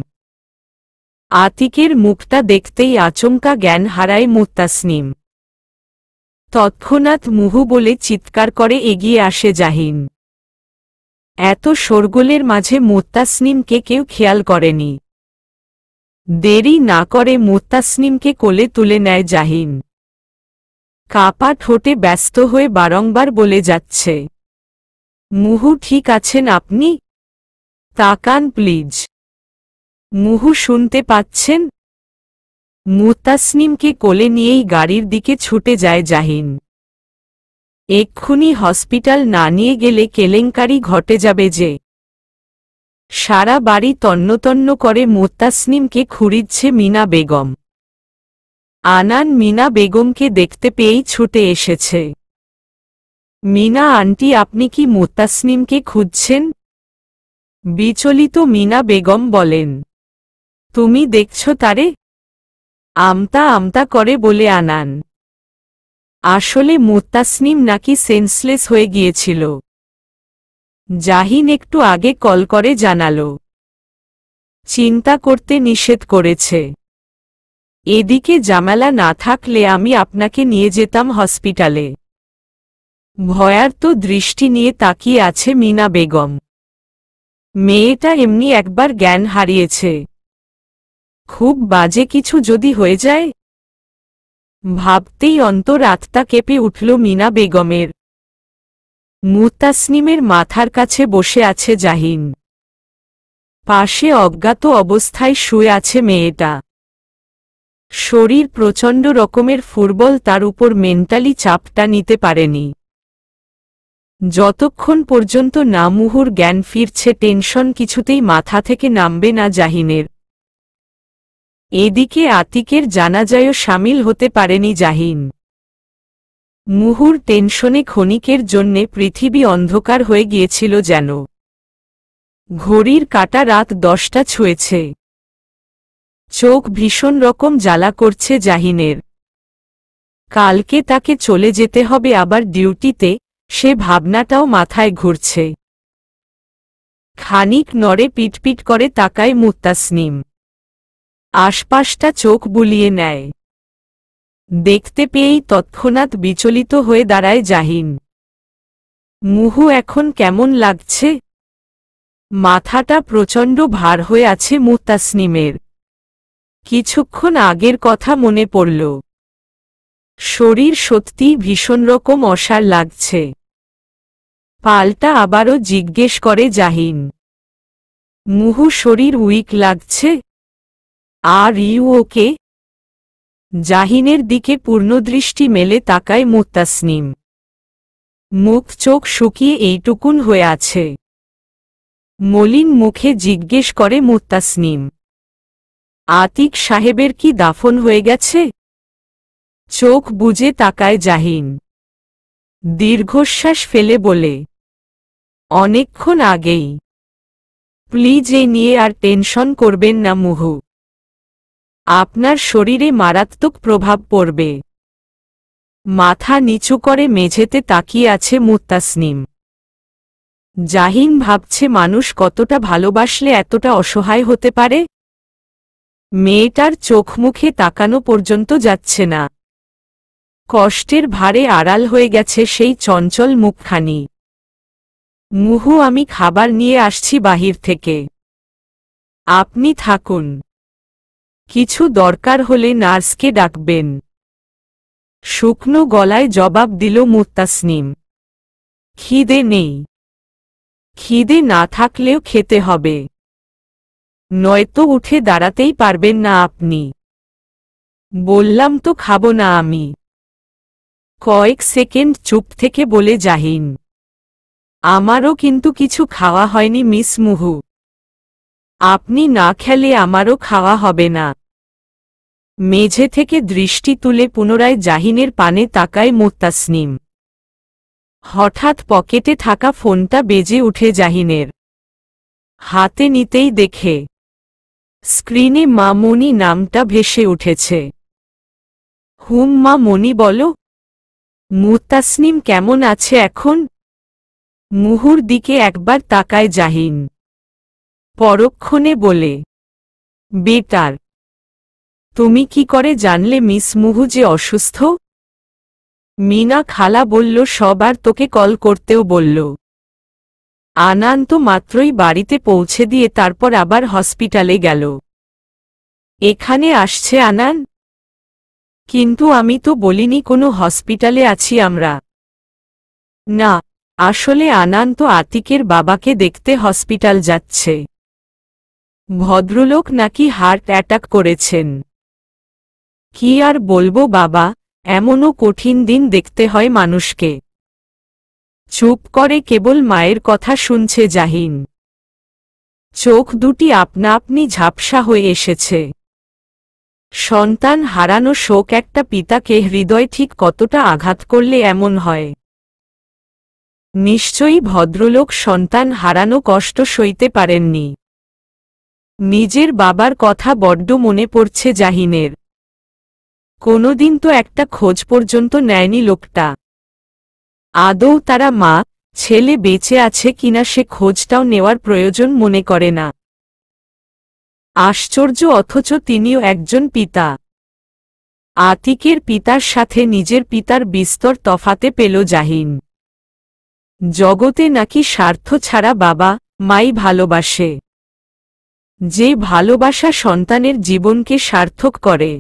আতিকের মুখটা দেখতেই আচমকা জ্ঞান হারায় মুত্তাসনিম। তৎক্ষণাৎ মুহু বলে চিৎকার করে এগিয়ে আসে জাহিন। এত শোরগোলের মাঝে মুত্তাসনিমকে কেউ খেয়াল করেনি। দেরি না করে মুত্তাসনিমকে কোলে তুলে নেয় জাহিন। কাপা ঠোঁটে ব্যস্ত হয়ে বারংবার বলে যাচ্ছে, মুহু ঠিক আছেন আপনি? তাকান প্লিজ। মুহু শুনতে পাচ্ছেন? মুত্তাসনিমকে কোলে নিয়েই গাড়ির দিকে ছুটে যায় জাহিন। এক্ষুনি হসপিটাল না নিয়ে গেলে কেলেঙ্কারি ঘটে যাবে যে। সারা বাড়ি তন্নতন্ন করে মুত্তাসনিমকে খুঁড়িচ্ছে মিনা বেগম। আনান মিনা বেগমকে দেখতে পেয়েই ছুটে এসেছে। মিনা আন্টি, আপনি কি মুত্তাসনিমকে খুঁজছেন? বিচলিত মিনা বেগম বলেন, তুমি দেখছ তারে? আমতা আমতা করে বলে আনান, আসলে মুত্তাসনিম নাকি সেন্সলেস হয়ে গিয়েছিল। জাহিন একটু আগে কল করে জানালো। চিন্তা করতে নিষেধ করেছে। এদিকে জামেলা না থাকলে আমি আপনাকে নিয়ে যেতাম হসপিটালে। ভয়ার্ত দৃষ্টি নিয়ে তাকিয়ে আছে মিনা বেগম। মেয়েটা এমনি একবার জ্ঞান হারিয়েছে। খুব বাজে কিছু যদি হয়ে যায়। ভাবতেই অন্তর আত্মা কেঁপে উঠল মিনা বেগমের। মুতাসনিমের মাথার কাছে বসে আছে জাহিন। পাশে অজ্ঞাত অবস্থায় শুয়ে আছে মেয়েটা। শরীর প্রচণ্ড রকমের ফুরবল, তার উপর মেন্টালি চাপটা নিতে পারেনি। যতক্ষণ পর্যন্ত না মুহুর জ্ঞান ফিরছে, টেনশন কিছুতেই মাথা থেকে নামবে না জাহিনের। এদিকে আতিকের জানাজায়ও সামিল হতে পারেনি জাহিন। মুহুর টেনশনে ক্ষণিকের জন্যে পৃথিবী অন্ধকার হয়ে গিয়েছিল যেন। ঘড়ির কাঁটা রাত 10টা ছুঁয়েছে। চোখ ভীষণ রকম জ্বালা করছে জাহিনের। কালকে তাকে চলে যেতে হবে আবার ডিউটিতে, সে ভাবনাটাও মাথায় ঘুরছে। খানিক নড়ে পিটপিট করে তাকায় মুত্তাসনিম। আশপাশটা চোখ বুলিয়ে নেয়। দেখতে পেয়েই তৎক্ষণাৎ বিচলিত হয়ে দাঁড়ায় জাহিন। মুহু এখন কেমন লাগছে? মাথাটা প্রচণ্ড ভার হয়ে আছে মুত্তাসনিমের। কিছুক্ষণ আগের কথা মনে পড়ল। শরীর সত্যিই ভীষণ রকম অসাড় লাগছে। পাল্টা আবারও জিজ্ঞেস করে জাহিন, মুহু শরীর উইক লাগছে? Are you okay? জাহিনের দিকে পূর্ণদৃষ্টি মেলে তাকায় মুত্তাসনিম। মুখ চোখ শুকিয়ে এইটুকুন হয়ে আছে। মলিন মুখে জিজ্ঞেস করে মুত্তাসনিম, আতিক সাহেবের কি দাফন হয়ে গেছে? চোখ বুজে তাকায় জাহিন। দীর্ঘশ্বাস ফেলে বলে, অনেকক্ষণ আগেই। প্লিজ এ নিয়ে আর টেনশন করবেন না মুহু। আপনার শরীরে মারাত্মক প্রভাব পড়বে। মাথা নিচু করে মেঝেতে তাকিয়ে আছে মুত্তাসনিম। জাহিন ভাবছে মানুষ কতটা ভালোবাসলে এতটা অসহায় হতে পারে। মেয়েটার চোখ মুখে তাকানো পর্যন্ত যাচ্ছে না। কষ্টের ভারে আড়াল হয়ে গেছে সেই চঞ্চল মুখখানি। মুহু, আমি খাবার নিয়ে আসছি বাহির থেকে। আপনি থাকুন। কিছু দরকার হলে নার্সকে ডাকবেন। শুকনো গলায় জবাব দিল মুত্তাসনিম। খিদে নেই। খিদে না থাকলেও খেতে হবে, নয়তো উঠে দাঁড়াতেই পারবেন না আপনি। বললাম তো খাবো না আমি। কয়েক সেকেন্ড চুপ থেকে বলে জাহিন, আমারও কিন্তু কিছু খাওয়া হয়নি মিস মুহু। আপনি না খেলে আমারও খাওয়া হবে না। মেঝে থেকে দৃষ্টি তুলে পুনরায় জাহিনের পানে তাকায় মুত্তাসনিম। হঠাৎ পকেটে থাকা ফোনটা বেজে উঠে জাহিনের। হাতে নিতেই দেখে স্ক্রিনে মা মনি নামটা ভেসে উঠেছে। হুম মা মনি, বলো। মুত্তাসনিম কেমন আছে এখন? মুহুর দিকে একবার তাকায় জাহিন। পরক্ষণে বলে, বেটার। তুমি কি করে জানলে মিস মুহু যে অসুস্থ? মিনা খালা বলল সবার, তোকে কল করতেও বলল। আনান তো মাত্রই বাড়িতে পৌঁছে দিয়ে তারপর আবার হসপিটালে গেল। এখানে আসছে আনান? কিন্তু আমি তো বলিনি কোনো হসপিটালে আছি আমরা। না, আসলে আনান তো আতিকের বাবাকে দেখতে হসপিটাল যাচ্ছে। ভদ্রলোক নাকি হার্ট অ্যাটাক করেছেন। কি আর বলবো বাবা, এমনও কঠিন দিন দেখতে হয় মানুষকে। চুপ করে কেবল মায়ের কথা শুনছে জাহিন। চোখ দুটি আপনা আপনি ঝাপসা হয়ে এসেছে। সন্তান হারানো শোক একটা পিতাকে হৃদয় ঠিক কতটা আঘাত করলে এমন হয়। নিশ্চয়ই ভদ্রলোক সন্তান হারানো কষ্ট সইতে পারেননি। নিজের বাবার কথা বড্ড মনে পড়ছে জাহিনের। কোনোদিন তো একটা খোঁজ পর্যন্ত নেয়নি লোকটা। আদৌ তারা মা ছেলে বেঁচে আছে কিনা সে খোঁজটাও নেওয়ার প্রয়োজন মনে করে না। আশ্চর্য, অথচ তিনিও একজন পিতা। আতিকের পিতার সাথে নিজের পিতার বিস্তর তফাতে পেল জাহিন। জগতে নাকি স্বার্থ ছাড়া বাবা মাই ভালোবাসে। যে ভালোবাসা সন্তানের জীবনকে সার্থক করে।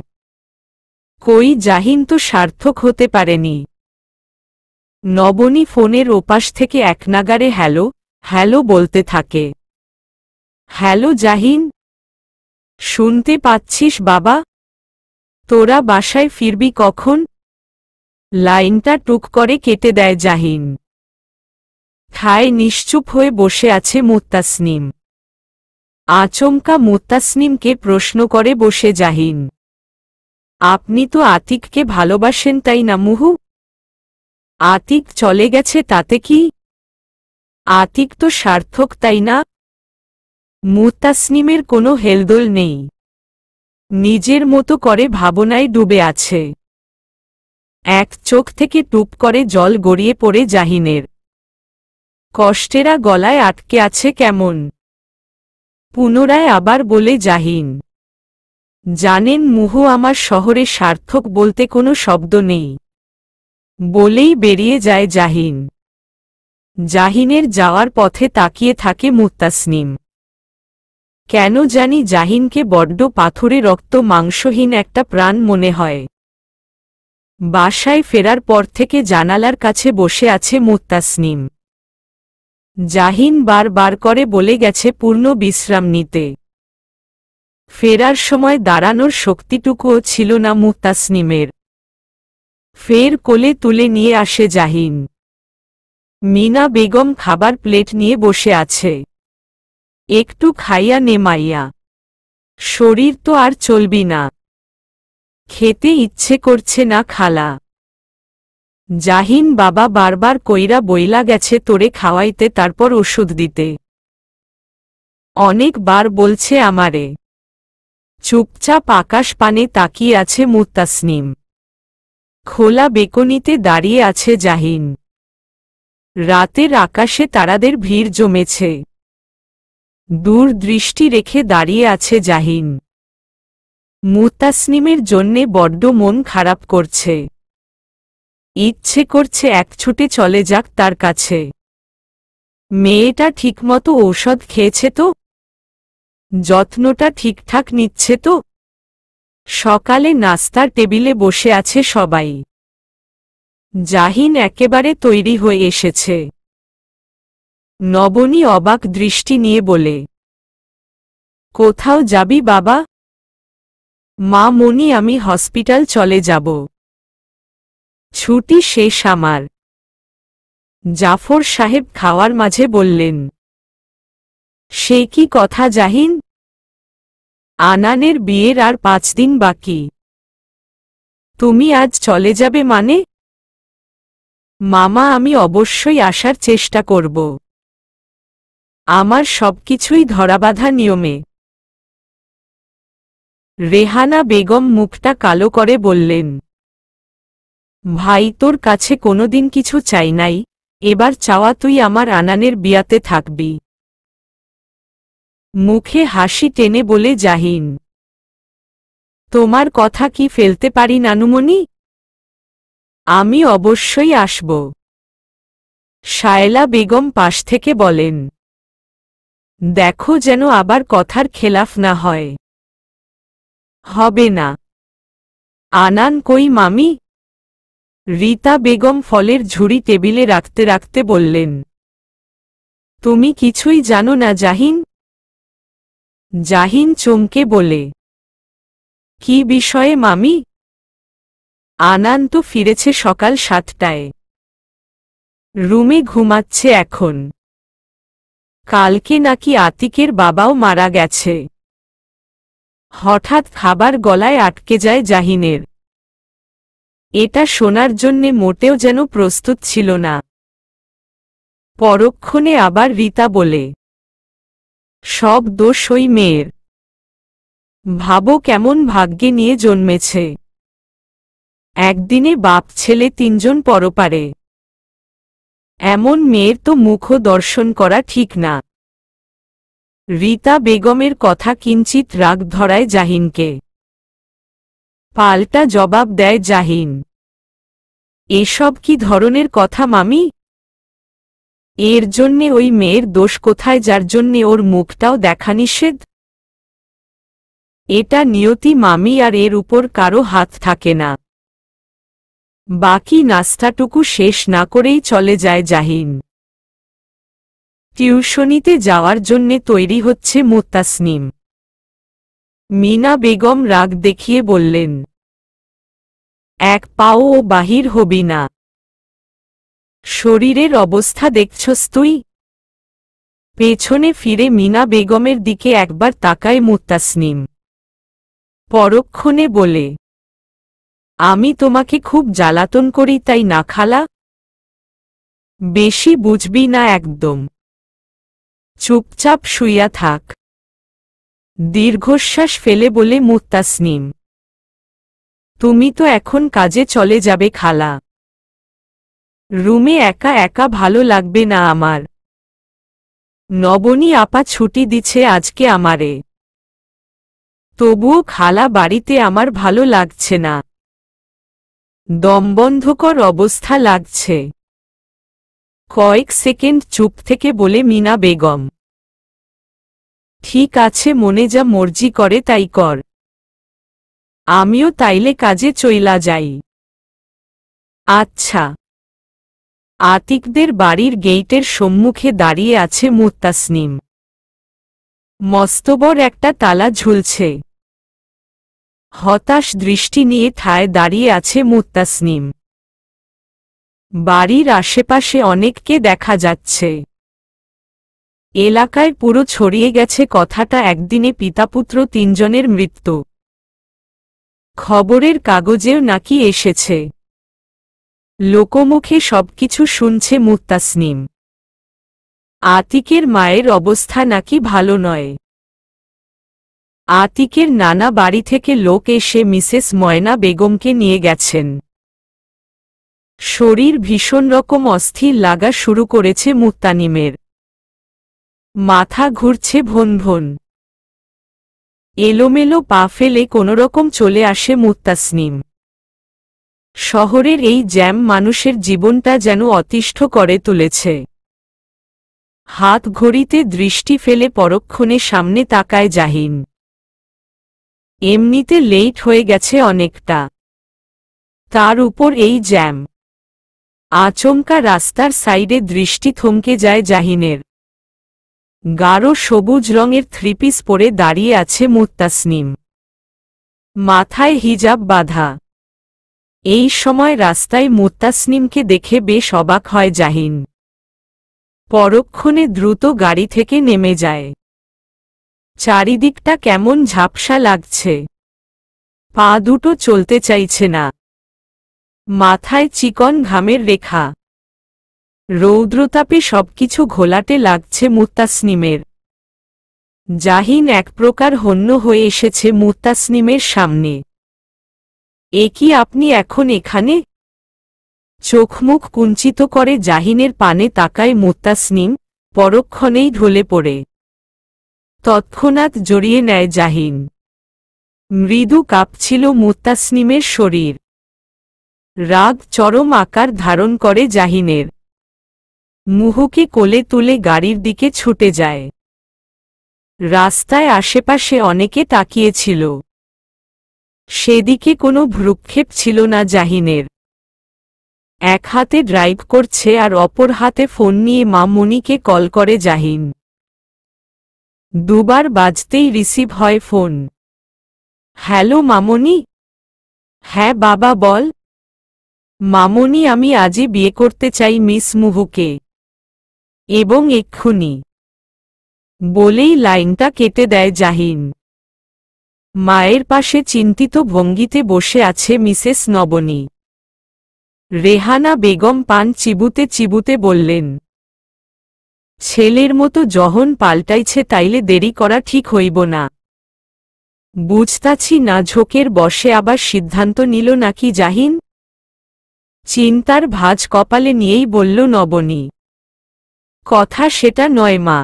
কই জাহিন তো সার্থক হতে পারেনি। নবনী ফোনের ওপাশ থেকে একনাগাড়ে হ্যালো হ্যালো বলতে থাকে। হ্যালো জাহিন, শুনতে পাচ্ছিস বাবা? তোরা বাসায় ফিরবি কখন? লাইনটা টুক করে কেটে দেয় জাহিন। ঠায় নিশ্চুপ হয়ে বসে আছে মুত্তাসনিম। আচমকা মুত্তাসনিমকে প্রশ্ন করে বসে জাহিন, আপনি তো আতিককে ভালোবাসেন তাই না মুহু? আতিক চলে গেছে তাতে কি? আতিক তো সার্থক তাই না? মুত্তাসনিমের কোনো হেলদোল নেই, নিজের মতো করে ভাবনায় ডুবে আছে। এক চোখ থেকে টুপ করে জল গড়িয়ে পড়ে জাহিনের। কষ্টেরা গলায় আটকে আছে কেমন। পুনরায় আবার বলে জাহিন, জানেন মুহু, আমার শহরে সার্থক বলতে কোনো শব্দ নেই। বলেই বেরিয়ে যায় জাহিন। জাহিনের যাওয়ার পথে তাকিয়ে থাকে মুত্তাসনিম। কেন জানি জাহিনকে বড্ড পাথুরে রক্ত মাংসহীন একটা প্রাণ মনে হয়। বাসায় ফেরার পর থেকে জানালার কাছে বসে আছে মুত্তাসনিম। জাহিন বার করে বলে গেছে পূর্ণ বিশ্রাম নিতে। ফেরার সময় দাঁড়ানোর শক্তিটুকুও ছিল না মুত্তাসনিমের। ফের কোলে তুলে নিয়ে আসে জাহিন। মিনা বেগম খাবার প্লেট নিয়ে বসে আছে। একটু খাইয়া নে মাইয়া, শরীর তো আর চলবি না। খেতে ইচ্ছে করছে না খালা। জাহিন বাবা বারবার কইরা বইলা গেছে তোরে খাওয়াইতে, তারপর ওষুধ দিতে। অনেকবার বলছে আমারে। চুপচাপ আকাশ পানে তাকিয়ে আছে মুত্তাসনিম। খোলা বেকনিতে দাঁড়িয়ে আছে জাহিন। রাতের আকাশে তারাদের ভিড় জমেছে। দূর দৃষ্টি রেখে দাঁড়িয়ে আছে জাহিন। মুত্তাসনিমের জন্যে বড্ড মন খারাপ করছে। ইচ্ছে করছে এক ছুটে চলে যাক তার কাছে। মেয়েটা ঠিকমতো ঔষধ খেয়েছে তো? যত্নটা ঠিকঠাক নিচ্ছে তো? সকালে নাস্তার টেবিলে বসে আছে সবাই। জাহিন একেবারে তৈরি হয়ে এসেছে। নবনী অবাক দৃষ্টি নিয়ে বলে, কোথাও যাবি বাবা? মা মনি, আমি হসপিটাল চলে যাব। ছুটি শেষ আমার। জাফর সাহেব খাওয়ার মাঝে বললেন। সে কি কথা জাহিন? আনানের বিয়ের আর 5 দিন বাকি। তুমি আজ চলে যাবে মানে? মামা, আমি অবশ্যই আসার চেষ্টা করব। আমার সবকিছুই ধরাবাঁধা নিয়মে। রেহানা বেগম মুখটা কালো করে বললেন, ভাই, তোর কাছে কোনোদিন কিছু চাই নাই, এবার চাওয়া তুই আমার আনানের বিয়াতে থাকবি। মুখে হাসি টেনে বলে জাহিন, তোমার কথা কি ফেলতে পারি নানুমণি? আমি অবশ্যই আসব। শায়লা বেগম পাশ থেকে বলেন, দেখো যেন আবার কথার খেলাফ না হয়। হবে না। আনান কই মামি? রীতা বেগম ফলের ঝুড়ি টেবিলে রাখতে রাখতে বললেন, তুমি কিছুই জানো না জাহিন? জাহিন চমকে বলে, কি বিষয়ে মামি? আনান তো ফিরেছে সকাল 7টায়। রুমে ঘুমাচ্ছে এখন। কালকে নাকি আতিকের বাবাও মারা গেছে। হঠাৎ খাবার গলায় আটকে যায় জাহিনের। এটা শোনার জন্যে মোটেও যেন প্রস্তুত ছিল না। পরক্ষণে আবার রীতা বলে, সব দোষ ওই মেয়ের। ভাবো কেমন ভাগ্যে নিয়ে জন্মেছে। একদিনে বাপ ছেলে 3 জন পরপারে। এমন মেয়ের তো মুখও দর্শন করা ঠিক না। রীতা বেগমের কথা কিঞ্চিত রাগ ধরায় জাহিনকে। পাল্টা জবাব দেয় জাহিন, এসব কি ধরনের কথা মামি? এর জন্যে ওই মেয়ের দোষ কোথায় যার জন্যে ওর মুখটাও দেখা নিষেধ? এটা নিয়তি মামি, আর এর উপর কারো হাত থাকে না। বাকি নাস্তাটুকু শেষ না করেই চলে যায় জাহিন। টিউশনিতে যাওয়ার জন্যে তৈরি হচ্ছে মুত্তাসনিম। মিনা বেগম রাগ দেখিয়ে বললেন, এক পাও ও বাহির হবি না। শরীরের অবস্থা দেখছস তুই? পেছনে ফিরে মিনা বেগমের দিকে একবার তাকায় মুত্তাসনিম। পরক্ষণে বলে, আমি তোমাকে খুব জ্বালাতন করি তাই না খালা? বেশি বুঝবি না একদম। চুপচাপ শুইয়া থাক। দীর্ঘশ্বাস ফেলে বলে মুত্তাসনিম, তুমি তো এখন কাজে চলে যাবে খালা। রুমে একা একা ভালো লাগবে না আমার। নবনী আপা ছুটি দিছে আজকে আমারে। তবুও খালা বাড়িতে আমার ভালো লাগছে না। দমবন্ধকর অবস্থা লাগছে। কয়েক সেকেন্ড চুপ থেকে বলে মিনা বেগম, ঠিক আছে, মনে যা মর্জি করে তাই কর। আমিও তাইলে কাজে চইলা যাই। আচ্ছা। আতিকদের বাড়ির গেইটের সম্মুখে দাঁড়িয়ে আছে মুত্তাসনিম। মস্তবর একটা তালা ঝুলছে। হতাশ দৃষ্টি নিয়ে ঠায় দাঁড়িয়ে আছে মুত্তাসনিম। বাড়ির আশেপাশে অনেককে দেখা যাচ্ছে। এলাকায় পুরো ছড়িয়ে গেছে কথাটা একদিনে পিতাপুত্র তিনজনের মৃত্যু। খবরের কাগজেও নাকি এসেছে। লোকমুখে সবকিছু শুনছে মুত্তাসনিম। আতিকের মায়ের অবস্থা নাকি ভালো নয়। আতিকের নানা বাড়ি থেকে লোক এসে মিসেস ময়না বেগমকে নিয়ে গেছেন। শরীর ভীষণ রকম অস্থির লাগা শুরু করেছে মুত্তানিমের। মাথা ঘুরছে ভন ভন। এলোমেলো পা ফেলে কোনোরকম চলে আসে মুত্তাসনিম। শহরের এই জ্যাম মানুষের জীবনটা যেন অতিষ্ঠ করে তুলেছে। হাত ঘড়িতে দৃষ্টি ফেলে পরক্ষণে সামনে তাকায় জাহিন। এমনিতে লেট হয়ে গেছে অনেকটা, তার উপর এই জ্যাম। আচমকা রাস্তার সাইডে দৃষ্টি থমকে যায় জাহিনের। গাঢ় সবুজ রঙের থ্রিপিস পরে দাঁড়িয়ে আছে মুত্তাসনিম। মাথায় হিজাব বাঁধা। এই সময় রাস্তায় মুত্তাসনিমকে দেখে বেশ অবাক হয় জাহিন। পরক্ষণে দ্রুত গাড়ি থেকে নেমে যায়। চারিদিকটা কেমন ঝাপসা লাগছে। পা দুটো চলতে চাইছে না। মাথায় চিকন ঘামের রেখা। রৌদ্রতাপে সবকিছু ঘোলাটে লাগছে মুত্তাসনিমের। জাহিন এক প্রকার হন্য হয়ে এসেছে মুত্তাসনিমের সামনে। এ কি, আপনি এখন এখানে? চোখমুখ কুঞ্চিত করে জাহিনের পানে তাকায় মুত্তাসনিম, পরক্ষণেই ঢলে পড়ে। তৎক্ষণাৎ জড়িয়ে নেয় জাহিন। মৃদু কাঁপছিল মুত্তাসনিমের শরীর। রাগ চরম আকার ধারণ করে জাহিনের। মুহুকে কোলে তুলে গাড়ির দিকে ছুটে যায়। রাস্তায় আশেপাশে অনেকে তাকিয়েছিল। সেদিকে কোনো ভ্রুক্ষেপ ছিল না জাহিনের। এক হাতে ড্রাইভ করছে আর অপর হাতে ফোন নিয়ে মামুনিকে কল করে জাহিন। দুবার বাজতেই রিসিভ হয় ফোন। হ্যালো মামনি। হ্যাঁ বাবা বল। মামনি, আমি আজই বিয়ে করতে চাই মিস মুহুকে, এবং এক্ষুনি, বলেই লাইনটা কেটে দেয় জাহিন। মায়ের পাশে চিন্তিত ভঙ্গিতে বসে আছে মিসেস নবনী। রেহানা বেগম পান চিবুতে চিবুতে বললেন, ছেলের মতো যখন পাল্টাইছে তাইলে দেরি করা ঠিক হইব না। বুঝতাছি না ঝোঁকের বশে আবার সিদ্ধান্ত নিল নাকি জাহিন। চিন্তার ভাঁজ কপালে নিয়েই বলল নবনী, কথা সেটা নয় মা।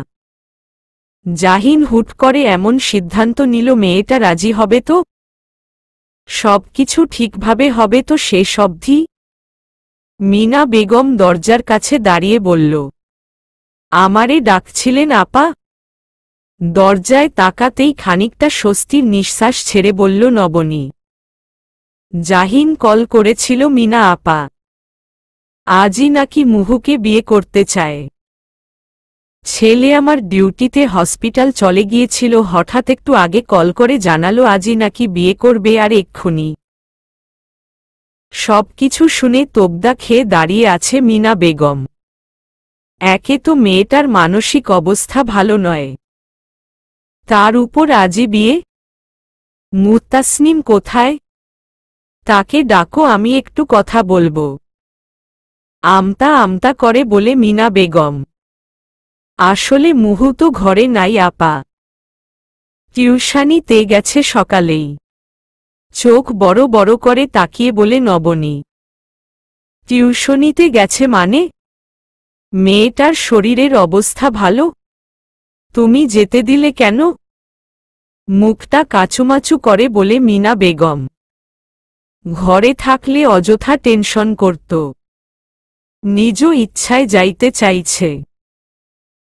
জাহিন হুট করে এমন সিদ্ধান্ত নিল মেয়েটা রাজি হবে তো? সবকিছু ঠিকভাবে হবে তো শেষ অবধি? মিনা বেগম দরজার কাছে দাঁড়িয়ে বলল, আমারে ডাকছিলেন আপা? দরজায় তাকাতেই খানিকটা স্বস্তির নিঃশ্বাস ছেড়ে বলল নবনী। জাহিন কল করেছিল মিনা আপা। আজই নাকি মুহুকে বিয়ে করতে চায়। ছেলে আমার ডিউটিতে হসপিটাল চলে গিয়েছিল, হঠাৎ একটু আগে কল করে জানালো আজই নাকি বিয়ে করবে আর এক্ষুনি। সবকিছু শুনে তোবদা খেয়ে দাঁড়িয়ে আছে মিনা বেগম। একে তো মেয়েটার মানসিক অবস্থা ভালো নয়, তার উপর আজই বিয়ে। মুত্তাসনিম কোথায়? তাকে ডাকো, আমি একটু কথা বলবো। আমতা আমতা করে বলে মিনা বেগম। আসলে মুহু তো ঘরে নাই আপা, টিউশানিতে গেছে সকালেই। চোখ বড় বড় করে তাকিয়ে বলে নবনী। টিউশনিতে গেছে মানে? মেয়েটার শরীরের অবস্থা ভালো, তুমি যেতে দিলে কেন? মুখটা কাচুমাচু করে বলে মিনা বেগম। ঘরে থাকলে অযথা টেনশন করত, নিজ ইচ্ছায় যাইতে চাইছে,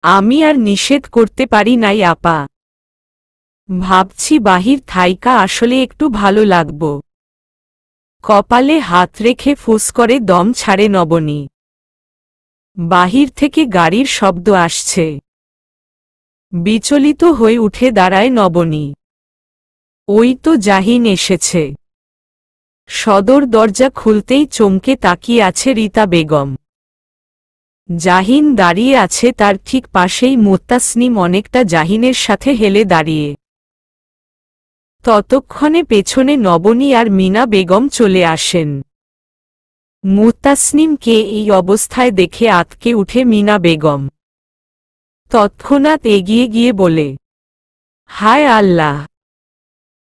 আমি আর নিষেধ করতে পারি নাই আপা। ভাবছি বাহির থাইকা আসলে একটু ভালো লাগব। কপালে হাত রেখে ফুস করে দম ছাড়ে নবনী। বাহির থেকে গাড়ির শব্দ আসছে। বিচলিত হয়ে উঠে দাঁড়ায় নবনী। ওই তো জাহিন এসেছে। সদর দরজা খুলতেই চমকে তাকিয়ে আছে রীতা বেগম। জাহিন দাঁড়িয়ে আছে তার ঠিক পাশেই, মুত্তাসনিম অনেকটা জাহিনের সাথে হেলে দাঁড়িয়ে। ততক্ষণে পেছনে নবনী আর মিনা বেগম চলে আসেন। মুত্তাসনিমকে এই অবস্থায় দেখে আঁতকে উঠে মিনা বেগম। তৎক্ষণাৎ এগিয়ে গিয়ে বলে, হায় আল্লাহ,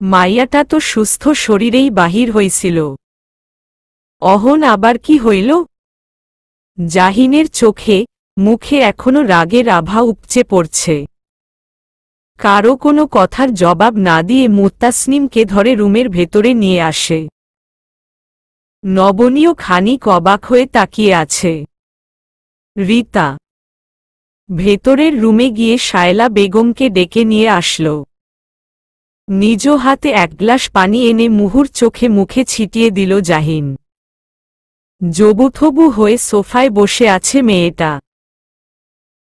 মাইয়াটা তো সুস্থ শরীরেই বাহির হইছিল, অহন আবার কি হইল? জাহিনের চোখে মুখে এখনো রাগের আভা উপচে পড়ছে। কারো কোনো কথার জবাব না দিয়ে মুত্তাসনিমকে ধরে রুমের ভেতরে নিয়ে আসে। নবনীও খানিক অবাক হয়ে তাকিয়ে আছে। রীতা ভেতরের রুমে গিয়ে শায়লা বেগমকে ডেকে নিয়ে আসল। নিজ হাতে এক গ্লাস পানি এনে মুহুর চোখে মুখে ছিটিয়ে দিল জাহিন। জবুথবু হয়ে সোফায় বসে আছে মেয়েটা।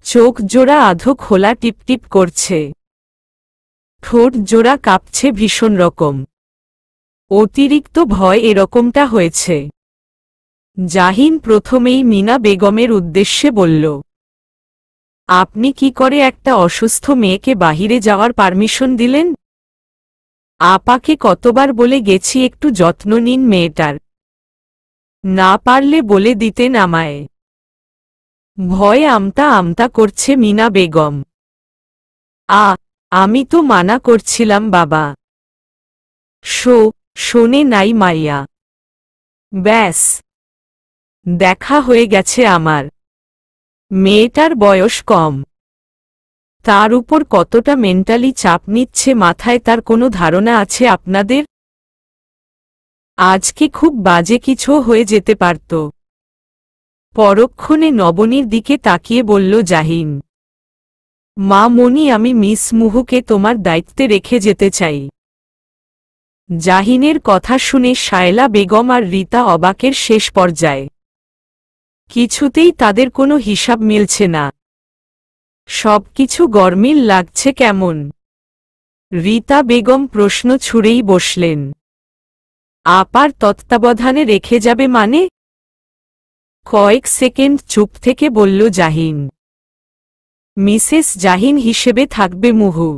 চোখ জোড়া আধো খোলা টিপটিপ করছে, ঠোঁট জোড়া কাঁপছে ভীষণ রকম। অতিরিক্ত ভয় এরকমটা হয়েছে। জাহিন প্রথমেই মিনা বেগমের উদ্দেশ্যে বলল, আপনি কি করে একটা অসুস্থ মেয়েকে বাহিরে যাওয়ার পারমিশন দিলেন? আপাকে কতবার বলে গেছি একটু যত্ন নিন মেয়েটার, না পারলে বলে দিতেন আমায়। ভয়ে আমতা আমতা করছে মিনা বেগম। আমি তো মানা করছিলাম বাবা। শোনে নাই মাইয়া। ব্যাস, দেখা হয়ে গেছে আমার। মেয়েটার বয়স কম, তার উপর কতটা মেন্টালি চাপ নিচ্ছে মাথায় তার কোনো ধারণা আছে আপনাদের? আজকে খুব বাজে কিছু হয়ে যেতে পারত। পরক্ষণে নবনীর দিকে তাকিয়ে বলল জাহিন, মা মনি, আমি মিস মুহুকে তোমার দায়িত্বে রেখে যেতে চাই। জাহিনের কথা শুনে শায়লা বেগম আর রীতা অবাকের শেষ পর্যায়ে। কিছুতেই তাদের কোনো হিসাব মিলছে না, সবকিছু গরমিল লাগছে কেমন। রীতা বেগম প্রশ্ন ছুড়েই বসলেন, আপার তত্ত্বাবধানে রেখে যাবে মানে? কয়েক সেকেন্ড চুপ থেকে বলল জাহিন, মিসেস জাহিন হিসেবে থাকবে মুহু।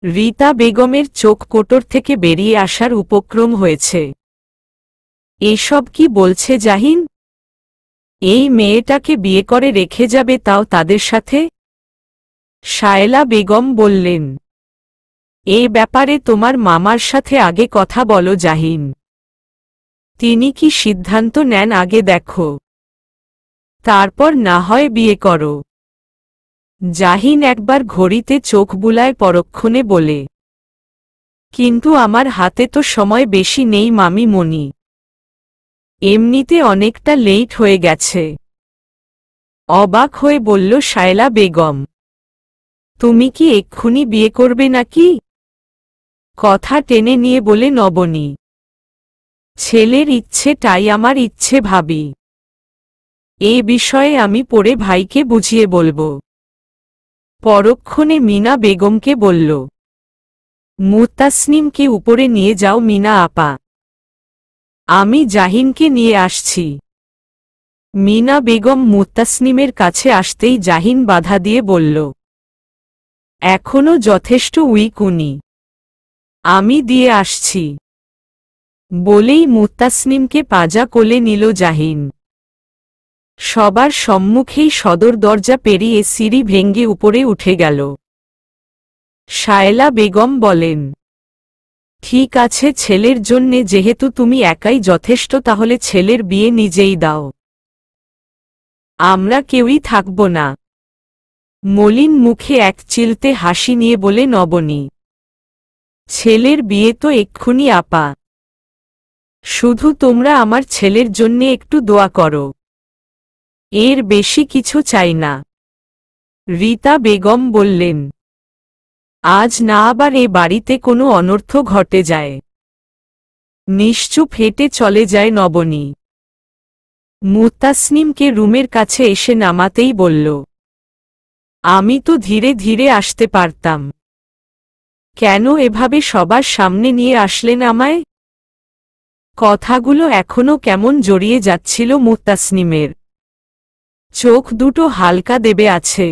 রীতা বেগমের চোখ কোটর থেকে বেরিয়ে আসার উপক্রম হয়েছে। এসব কি বলছে জাহিন? এই মেয়েটাকে বিয়ে করে রেখে যাবে, তাও তাদের সাথে? শায়লা বেগম বললেন, এ ব্যাপারে তোমার মামার সাথে আগে কথা বলো জাহিন, তিনি কি সিদ্ধান্ত নেন আগে দেখো, তারপর না হয় বিয়ে করো। জাহিন একবার ঘড়িতে চোখ বুলায় পরক্ষণে বলে, কিন্তু আমার হাতে তো সময় বেশি নেই মামি মনি, এমনিতে অনেকটা লেট হয়ে গেছে। অবাক হয়ে বলল শায়লা বেগম। তুমি কি এক্ষুনি বিয়ে করবে নাকি? কথা টেনে নিয়ে বলে নবনী। ছেলের ইচ্ছে তাই আমার ইচ্ছে ভাবি। এ বিষয়ে আমি পরে ভাইকে বুঝিয়ে বলবো। পরক্ষণে মিনা বেগমকে বলল, মুত্তাসনিমকে উপরে নিয়ে যাও মিনা আপা। আমি জাহিনকে নিয়ে আসছি। মিনা বেগম মুত্তাসনিমের কাছে আসতেই জাহিন বাধা দিয়ে বলল, এখনো যথেষ্ট উইক উনি, আমি দিয়ে আসছি। বলেই মুত্তাসনিমকে পাজা কোলে নিল জাহিন। সবার সম্মুখেই সদর দরজা পেরিয়ে সিঁড়ি ভেঙ্গে উপরে উঠে গেল। শায়লা বেগম বলেন, ঠিক আছে, ছেলের জন্যে যেহেতু তুমি একাই যথেষ্ট, তাহলে ছেলের বিয়ে নিজেই দাও, আমরা কেউই থাকব না। মলিন মুখে এক চিলতে হাসি নিয়ে বলে নবনী, ছেলের বিয়ে তো এক্ষুনি আপা, শুধু তোমরা আমার ছেলের জন্যে একটু দোয়া করো, এর বেশি কিছু চাই না। রীতা বেগম বললেন, আজ না আবার এ বাড়িতে কোনো অনর্থ ঘটে যায়। নিশ্চুপ হেঁটে চলে যায় নবনী। মুত্তাসনিমকে রুমের কাছে এসে নামাতেই বলল, আমি তো ধীরে ধীরে আসতে পারতাম, কেন এভাবে সবার সামনে নিয়ে আসলেন আমায়? কথাগুলো এখনো কেমন জড়িয়ে যাচ্ছিল মুত্তাসনিমের। চোখ দুটো হালকা দেবে আছে,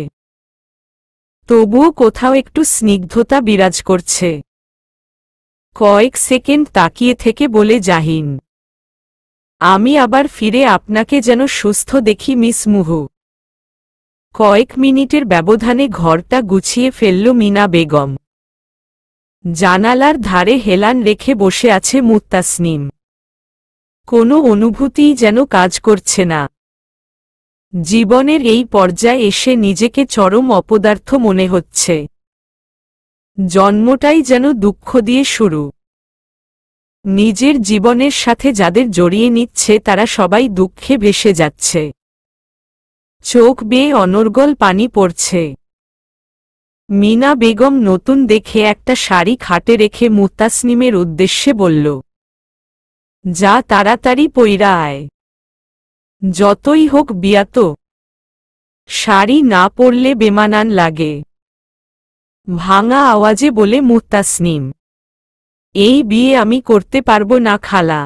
তবুও কোথাও একটু স্নিগ্ধতা বিরাজ করছে। কয়েক সেকেন্ড তাকিয়ে থেকে বলে জাহিন, আমি আবার ফিরে আপনাকে যেন সুস্থ দেখি মিস মুহু। কয়েক মিনিটের ব্যবধানে ঘরটা গুছিয়ে ফেলল মিনা বেগম। জানালার ধারে হেলান রেখে বসে আছে মুত্তাসনিম। কোনো অনুভূতিই যেন কাজ করছে না। জীবনের এই পর্যায়ে এসে নিজেকে চরম অপদার্থ মনে হচ্ছে। জন্মটাই যেন দুঃখ দিয়ে শুরু। নিজের জীবনের সাথে যাদের জড়িয়ে নিচ্ছে তারা সবাই দুঃখে ভেসে যাচ্ছে। চোখ বেয়ে অনর্গল পানি পড়ছে। মিনা বেগম নতুন দেখে একটা শাড়ি খাটে রেখে মুত্তাসনিমের উদ্দেশ্যে বলল, যা তাড়াতাড়ি পইরা আয়, যতই হোক বিয়া তো, শাড়ি না পরলে বেমানান লাগে। ভাঙা আওয়াজে বলে মুত্তাসনিম, এই বিয়ে আমি করতে পারবো না খালা,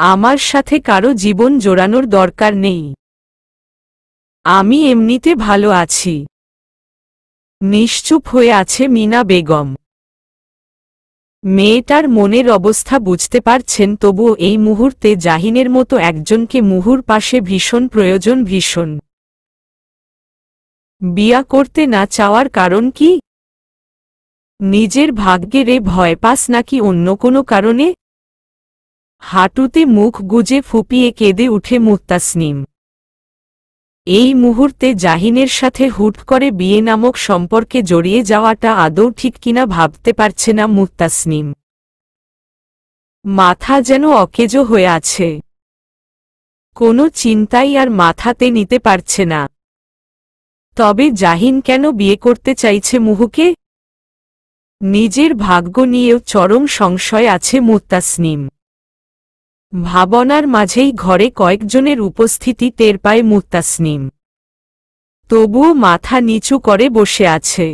আমার সাথে কারো জীবন জোড়ানোর দরকার নেই, আমি এমনিতে ভালো আছি। নিশ্চুপ হয়ে আছে মিনা বেগম। মেয়েটার মনের অবস্থা বুঝতে পারছেন, তবুও এই মুহূর্তে জাহিনের মতো একজনকে মুহুর পাশে ভীষণ প্রয়োজন। ভীষণ। বিয়া করতে না চাওয়ার কারণ কি? নিজের ভাগ্যের ভয় পাস নাকি অন্য কোনো কারণে? হাঁটুতে মুখ গুজে ফুপিয়ে কেঁদে উঠে মুত্তাসনিম। এই মুহূর্তে জাহিনের সাথে হুট করে বিয়ে নামক সম্পর্কে জড়িয়ে যাওয়াটা আদৌ ঠিক কিনা ভাবতে পারছে না মুত্তাসনিম। মাথা যেন অকেজো হয়ে আছে। কোনো চিন্তাই আর মাথাতে নিতে পারছে না। তবে জাহিন কেন বিয়ে করতে চাইছে মুহুকে? নিজের ভাগ্য নিয়েও চরম সংশয় আছে মুত্তাসনিম। ভাবনার মাঝেই ঘরে কয়েকজনের উপস্থিতি টের পায় মুত্তাসনিম। তবুও মাথা নিচু করে বসে আছে।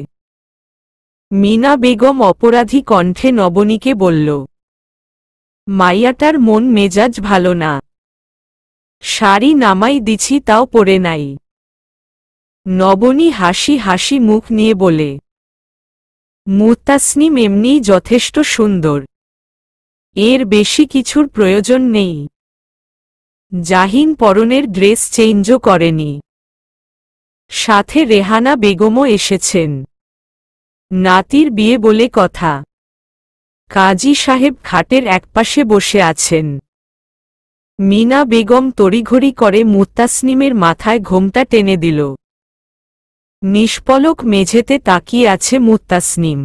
মিনা বেগম অপরাধী কণ্ঠে নবনীকে বলল, মাইয়াটার মন মেজাজ ভালো না, শাড়ি নামাই দিছি তাও পরে নাই। নবনী হাসি হাসি মুখ নিয়ে বলে, মুত্তাসনিম এমনিই যথেষ্ট সুন্দর, এর বেশি কিছুর প্রয়োজন নেই। জাহিন পরনের ড্রেস চেঞ্জও করেনি। সাথে রেহানা বেগমও এসেছেন। নাতির বিয়ে বলে কথা। কাজী সাহেব খাটের একপাশে বসে আছেন। মিনা বেগম তড়িঘড়ি করে মুত্তাসনিমের মাথায় ঘোমটা টেনে দিল। নিষ্পলক মেঝেতে তাকিয়ে আছে মুত্তাসনিম।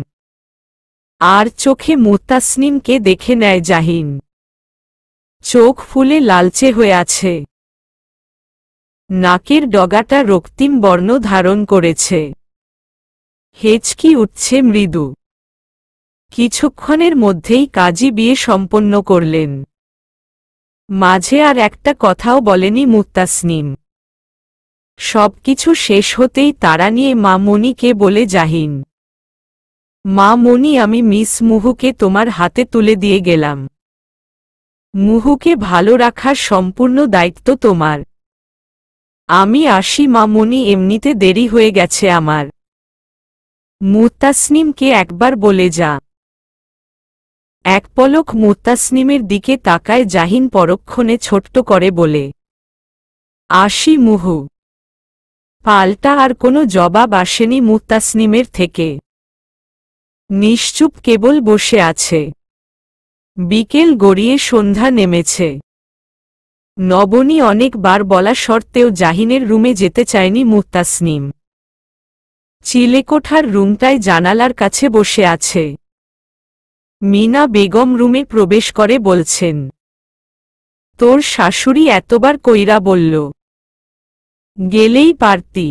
আর চোখে মুত্তাসনিমকে দেখে নেয় জাহিন। চোখ ফুলে লালচে হয়ে আছে। নাকের ডগাটা রক্তিম বর্ণ ধারণ করেছে। হেঁচকি উঠছে মৃদু। কিছুক্ষণের মধ্যেই কাজী বিয়ে সম্পন্ন করলেন। মাঝে আর একটা কথাও বলেনি মুত্তাসনিম। সবকিছু শেষ হতেই তারা নিয়ে মা মনিকে বলে জাহিন, মা মনি, আমি মিস মুহুকে তোমার হাতে তুলে দিয়ে গেলাম। মুহুকে ভালো রাখার সম্পূর্ণ দায়িত্ব তোমার। আমি আসি মা মনি, এমনিতে দেরি হয়ে গেছে আমার। মুত্তাসনিমকে একবার বলে যা। এক পলক মুত্তাসনিমের দিকে তাকায় জাহিন, পরক্ষণে ছোট্ট করে বলে, আসি মুহু। পাল্টা আর কোনো জবাব আসেনি মুত্তাসনিমের থেকে। নিশ্চুপ কেবল বসে আছে। বিকেল গড়িয়ে সন্ধ্যা নেমেছে। নবনী অনেকবার বলা সত্ত্বেও জাহিনের রুমে যেতে চায়নি মুত্তাসনিম। চিলেকোঠার রুমটায় জানালার কাছে বসে আছে। মিনা বেগম রুমে প্রবেশ করে বলছেন, তোর শাশুড়ি এতবার কইরা বলল, গেলেই পারতি।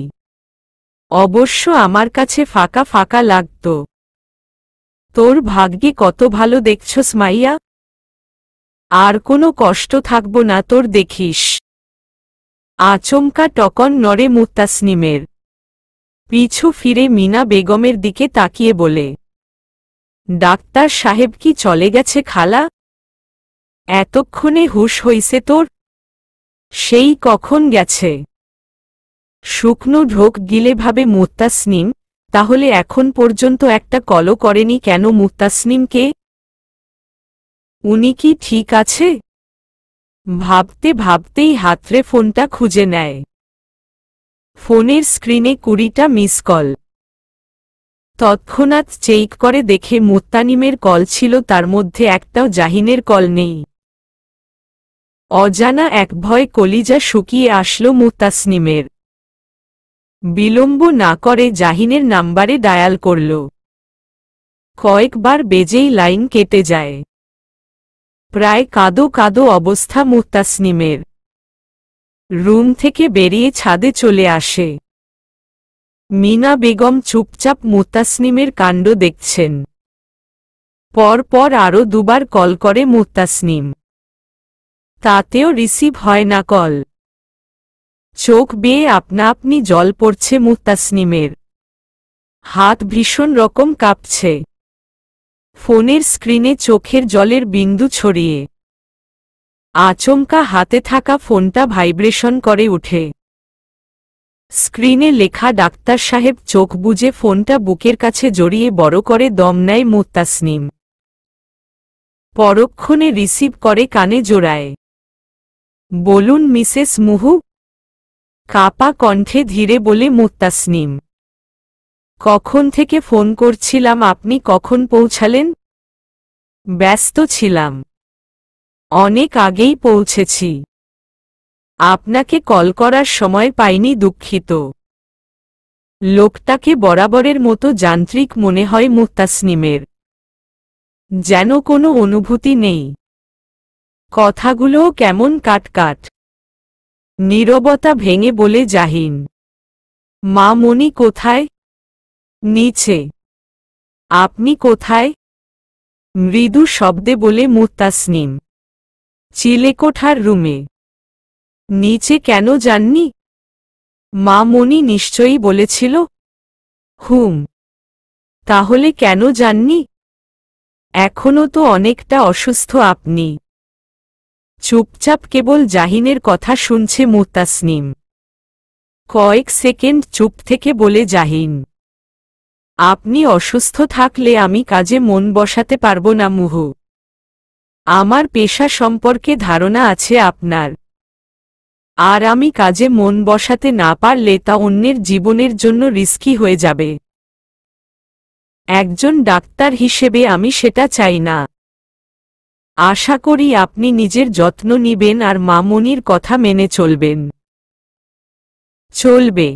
অবশ্য আমার কাছে ফাঁকা ফাঁকা লাগত। তোর ভাগ্যে কত ভালো দেখছস মাইয়া। আর কোনো কষ্ট থাকব না তোর, দেখিস। আচমকা টকন নড়ে মুত্তাসনিমের। পিছু ফিরে মিনা বেগমের দিকে তাকিয়ে বলে, ডাক্তার সাহেব কি চলে গেছে খালা? এতক্ষণে হুঁশ হইছে তোর? সেই কখন গেছে। শুকনো ঢোক গিলে ভাবে মুত্তাসনিম, তাহলে এখন পর্যন্ত একটা কলও করেনি কেন মুত্তাসনিমকে? উনি কি ঠিক আছে? ভাবতে ভাবতেই হাতরে ফোনটা খুঁজে নেয়। ফোনের স্ক্রিনে 20টা মিস কল। তৎক্ষণাৎ চেক করে দেখে মুত্তানিমের কল ছিল, তার মধ্যে একটাও জাহিনের কল নেই। অজানা এক ভয় কলিজা শুকিয়ে আসলো মুত্তাসনিমের। বিলম্ব না করে জাহিনের নাম্বারে ডায়াল করল। কয়েকবার বেজেই লাইন কেটে যায়। প্রায় কাঁদো কাঁদো অবস্থা মুত্তাসনিমের। রুম থেকে বেরিয়ে ছাদে চলে আসে। মিনা বেগম চুপচাপ মুত্তাসনিমের কাণ্ড দেখছেন। পরপর আরও দুবার কল করে মুত্তাসনিম, তাতেও রিসিভ হয় না কল। চোখ বেয়ে আপনা আপনি জল পড়ছে মুত্তাসনিমের। হাত ভীষণ রকম কাঁপছে। ফোনের স্ক্রিনে চোখের জলের বিন্দু ছড়িয়ে। আচমকা হাতে থাকা ফোনটা ভাইব্রেশন করে ওঠে। স্ক্রিনে লেখা ডাক্তার সাহেব। চোখ বুজে ফোনটা বুকের কাছে জড়িয়ে বড় করে দম নেয় মুত্তাসনিম। পরক্ষণে রিসিভ করে কানে জোড়ায়। বলুন মিসেস মুহু। কাপা কণ্ঠে ধীরে বলে মুত্তাসনিম, কখন থেকে ফোন করছিলাম, আপনি কখন পৌঁছালেন? ব্যস্ত ছিলাম। অনেক আগেই পৌঁছেছি। আপনাকে কল করার সময় পাইনি, দুঃখিত। লোকটাকে বরাবরের মতো যান্ত্রিক মনে হয় মুত্তাসনিমের। যেন কোনো অনুভূতি নেই। কথাগুলোও কেমন কাটকাট। নীরবতা ভেঙে বলে জাহিন, মা মনি কোথায়? নিচে। আপনি কোথায়? মৃদু শব্দে বলে মুত্তাসনিম, চিলেকোঠার রুমে। নিচে কেন যাননি? মা মনি নিশ্চয়ই বলেছিল। হুম। তাহলে কেন যাননি? এখনো তো অনেকটা অসুস্থ আপনি। চুপচাপ কেবল জাহিনের কথা শুনছে মুত্তাসনিম। কয়েক সেকেন্ড চুপ থেকে বলে জাহিন, আপনি অসুস্থ থাকলে আমি কাজে মন বসাতে পারব না মুহু। আমার পেশা সম্পর্কে ধারণা আছে আপনার। আর আমি কাজে মন বসাতে না পারলে তা অন্যের জীবনের জন্য রিস্কি হয়ে যাবে। একজন ডাক্তার হিসেবে আমি সেটা চাই না। আশা করি আপনি নিজের যত্ন নিবেন আর মা মনির কথা মেনে চলবেন। চলবে।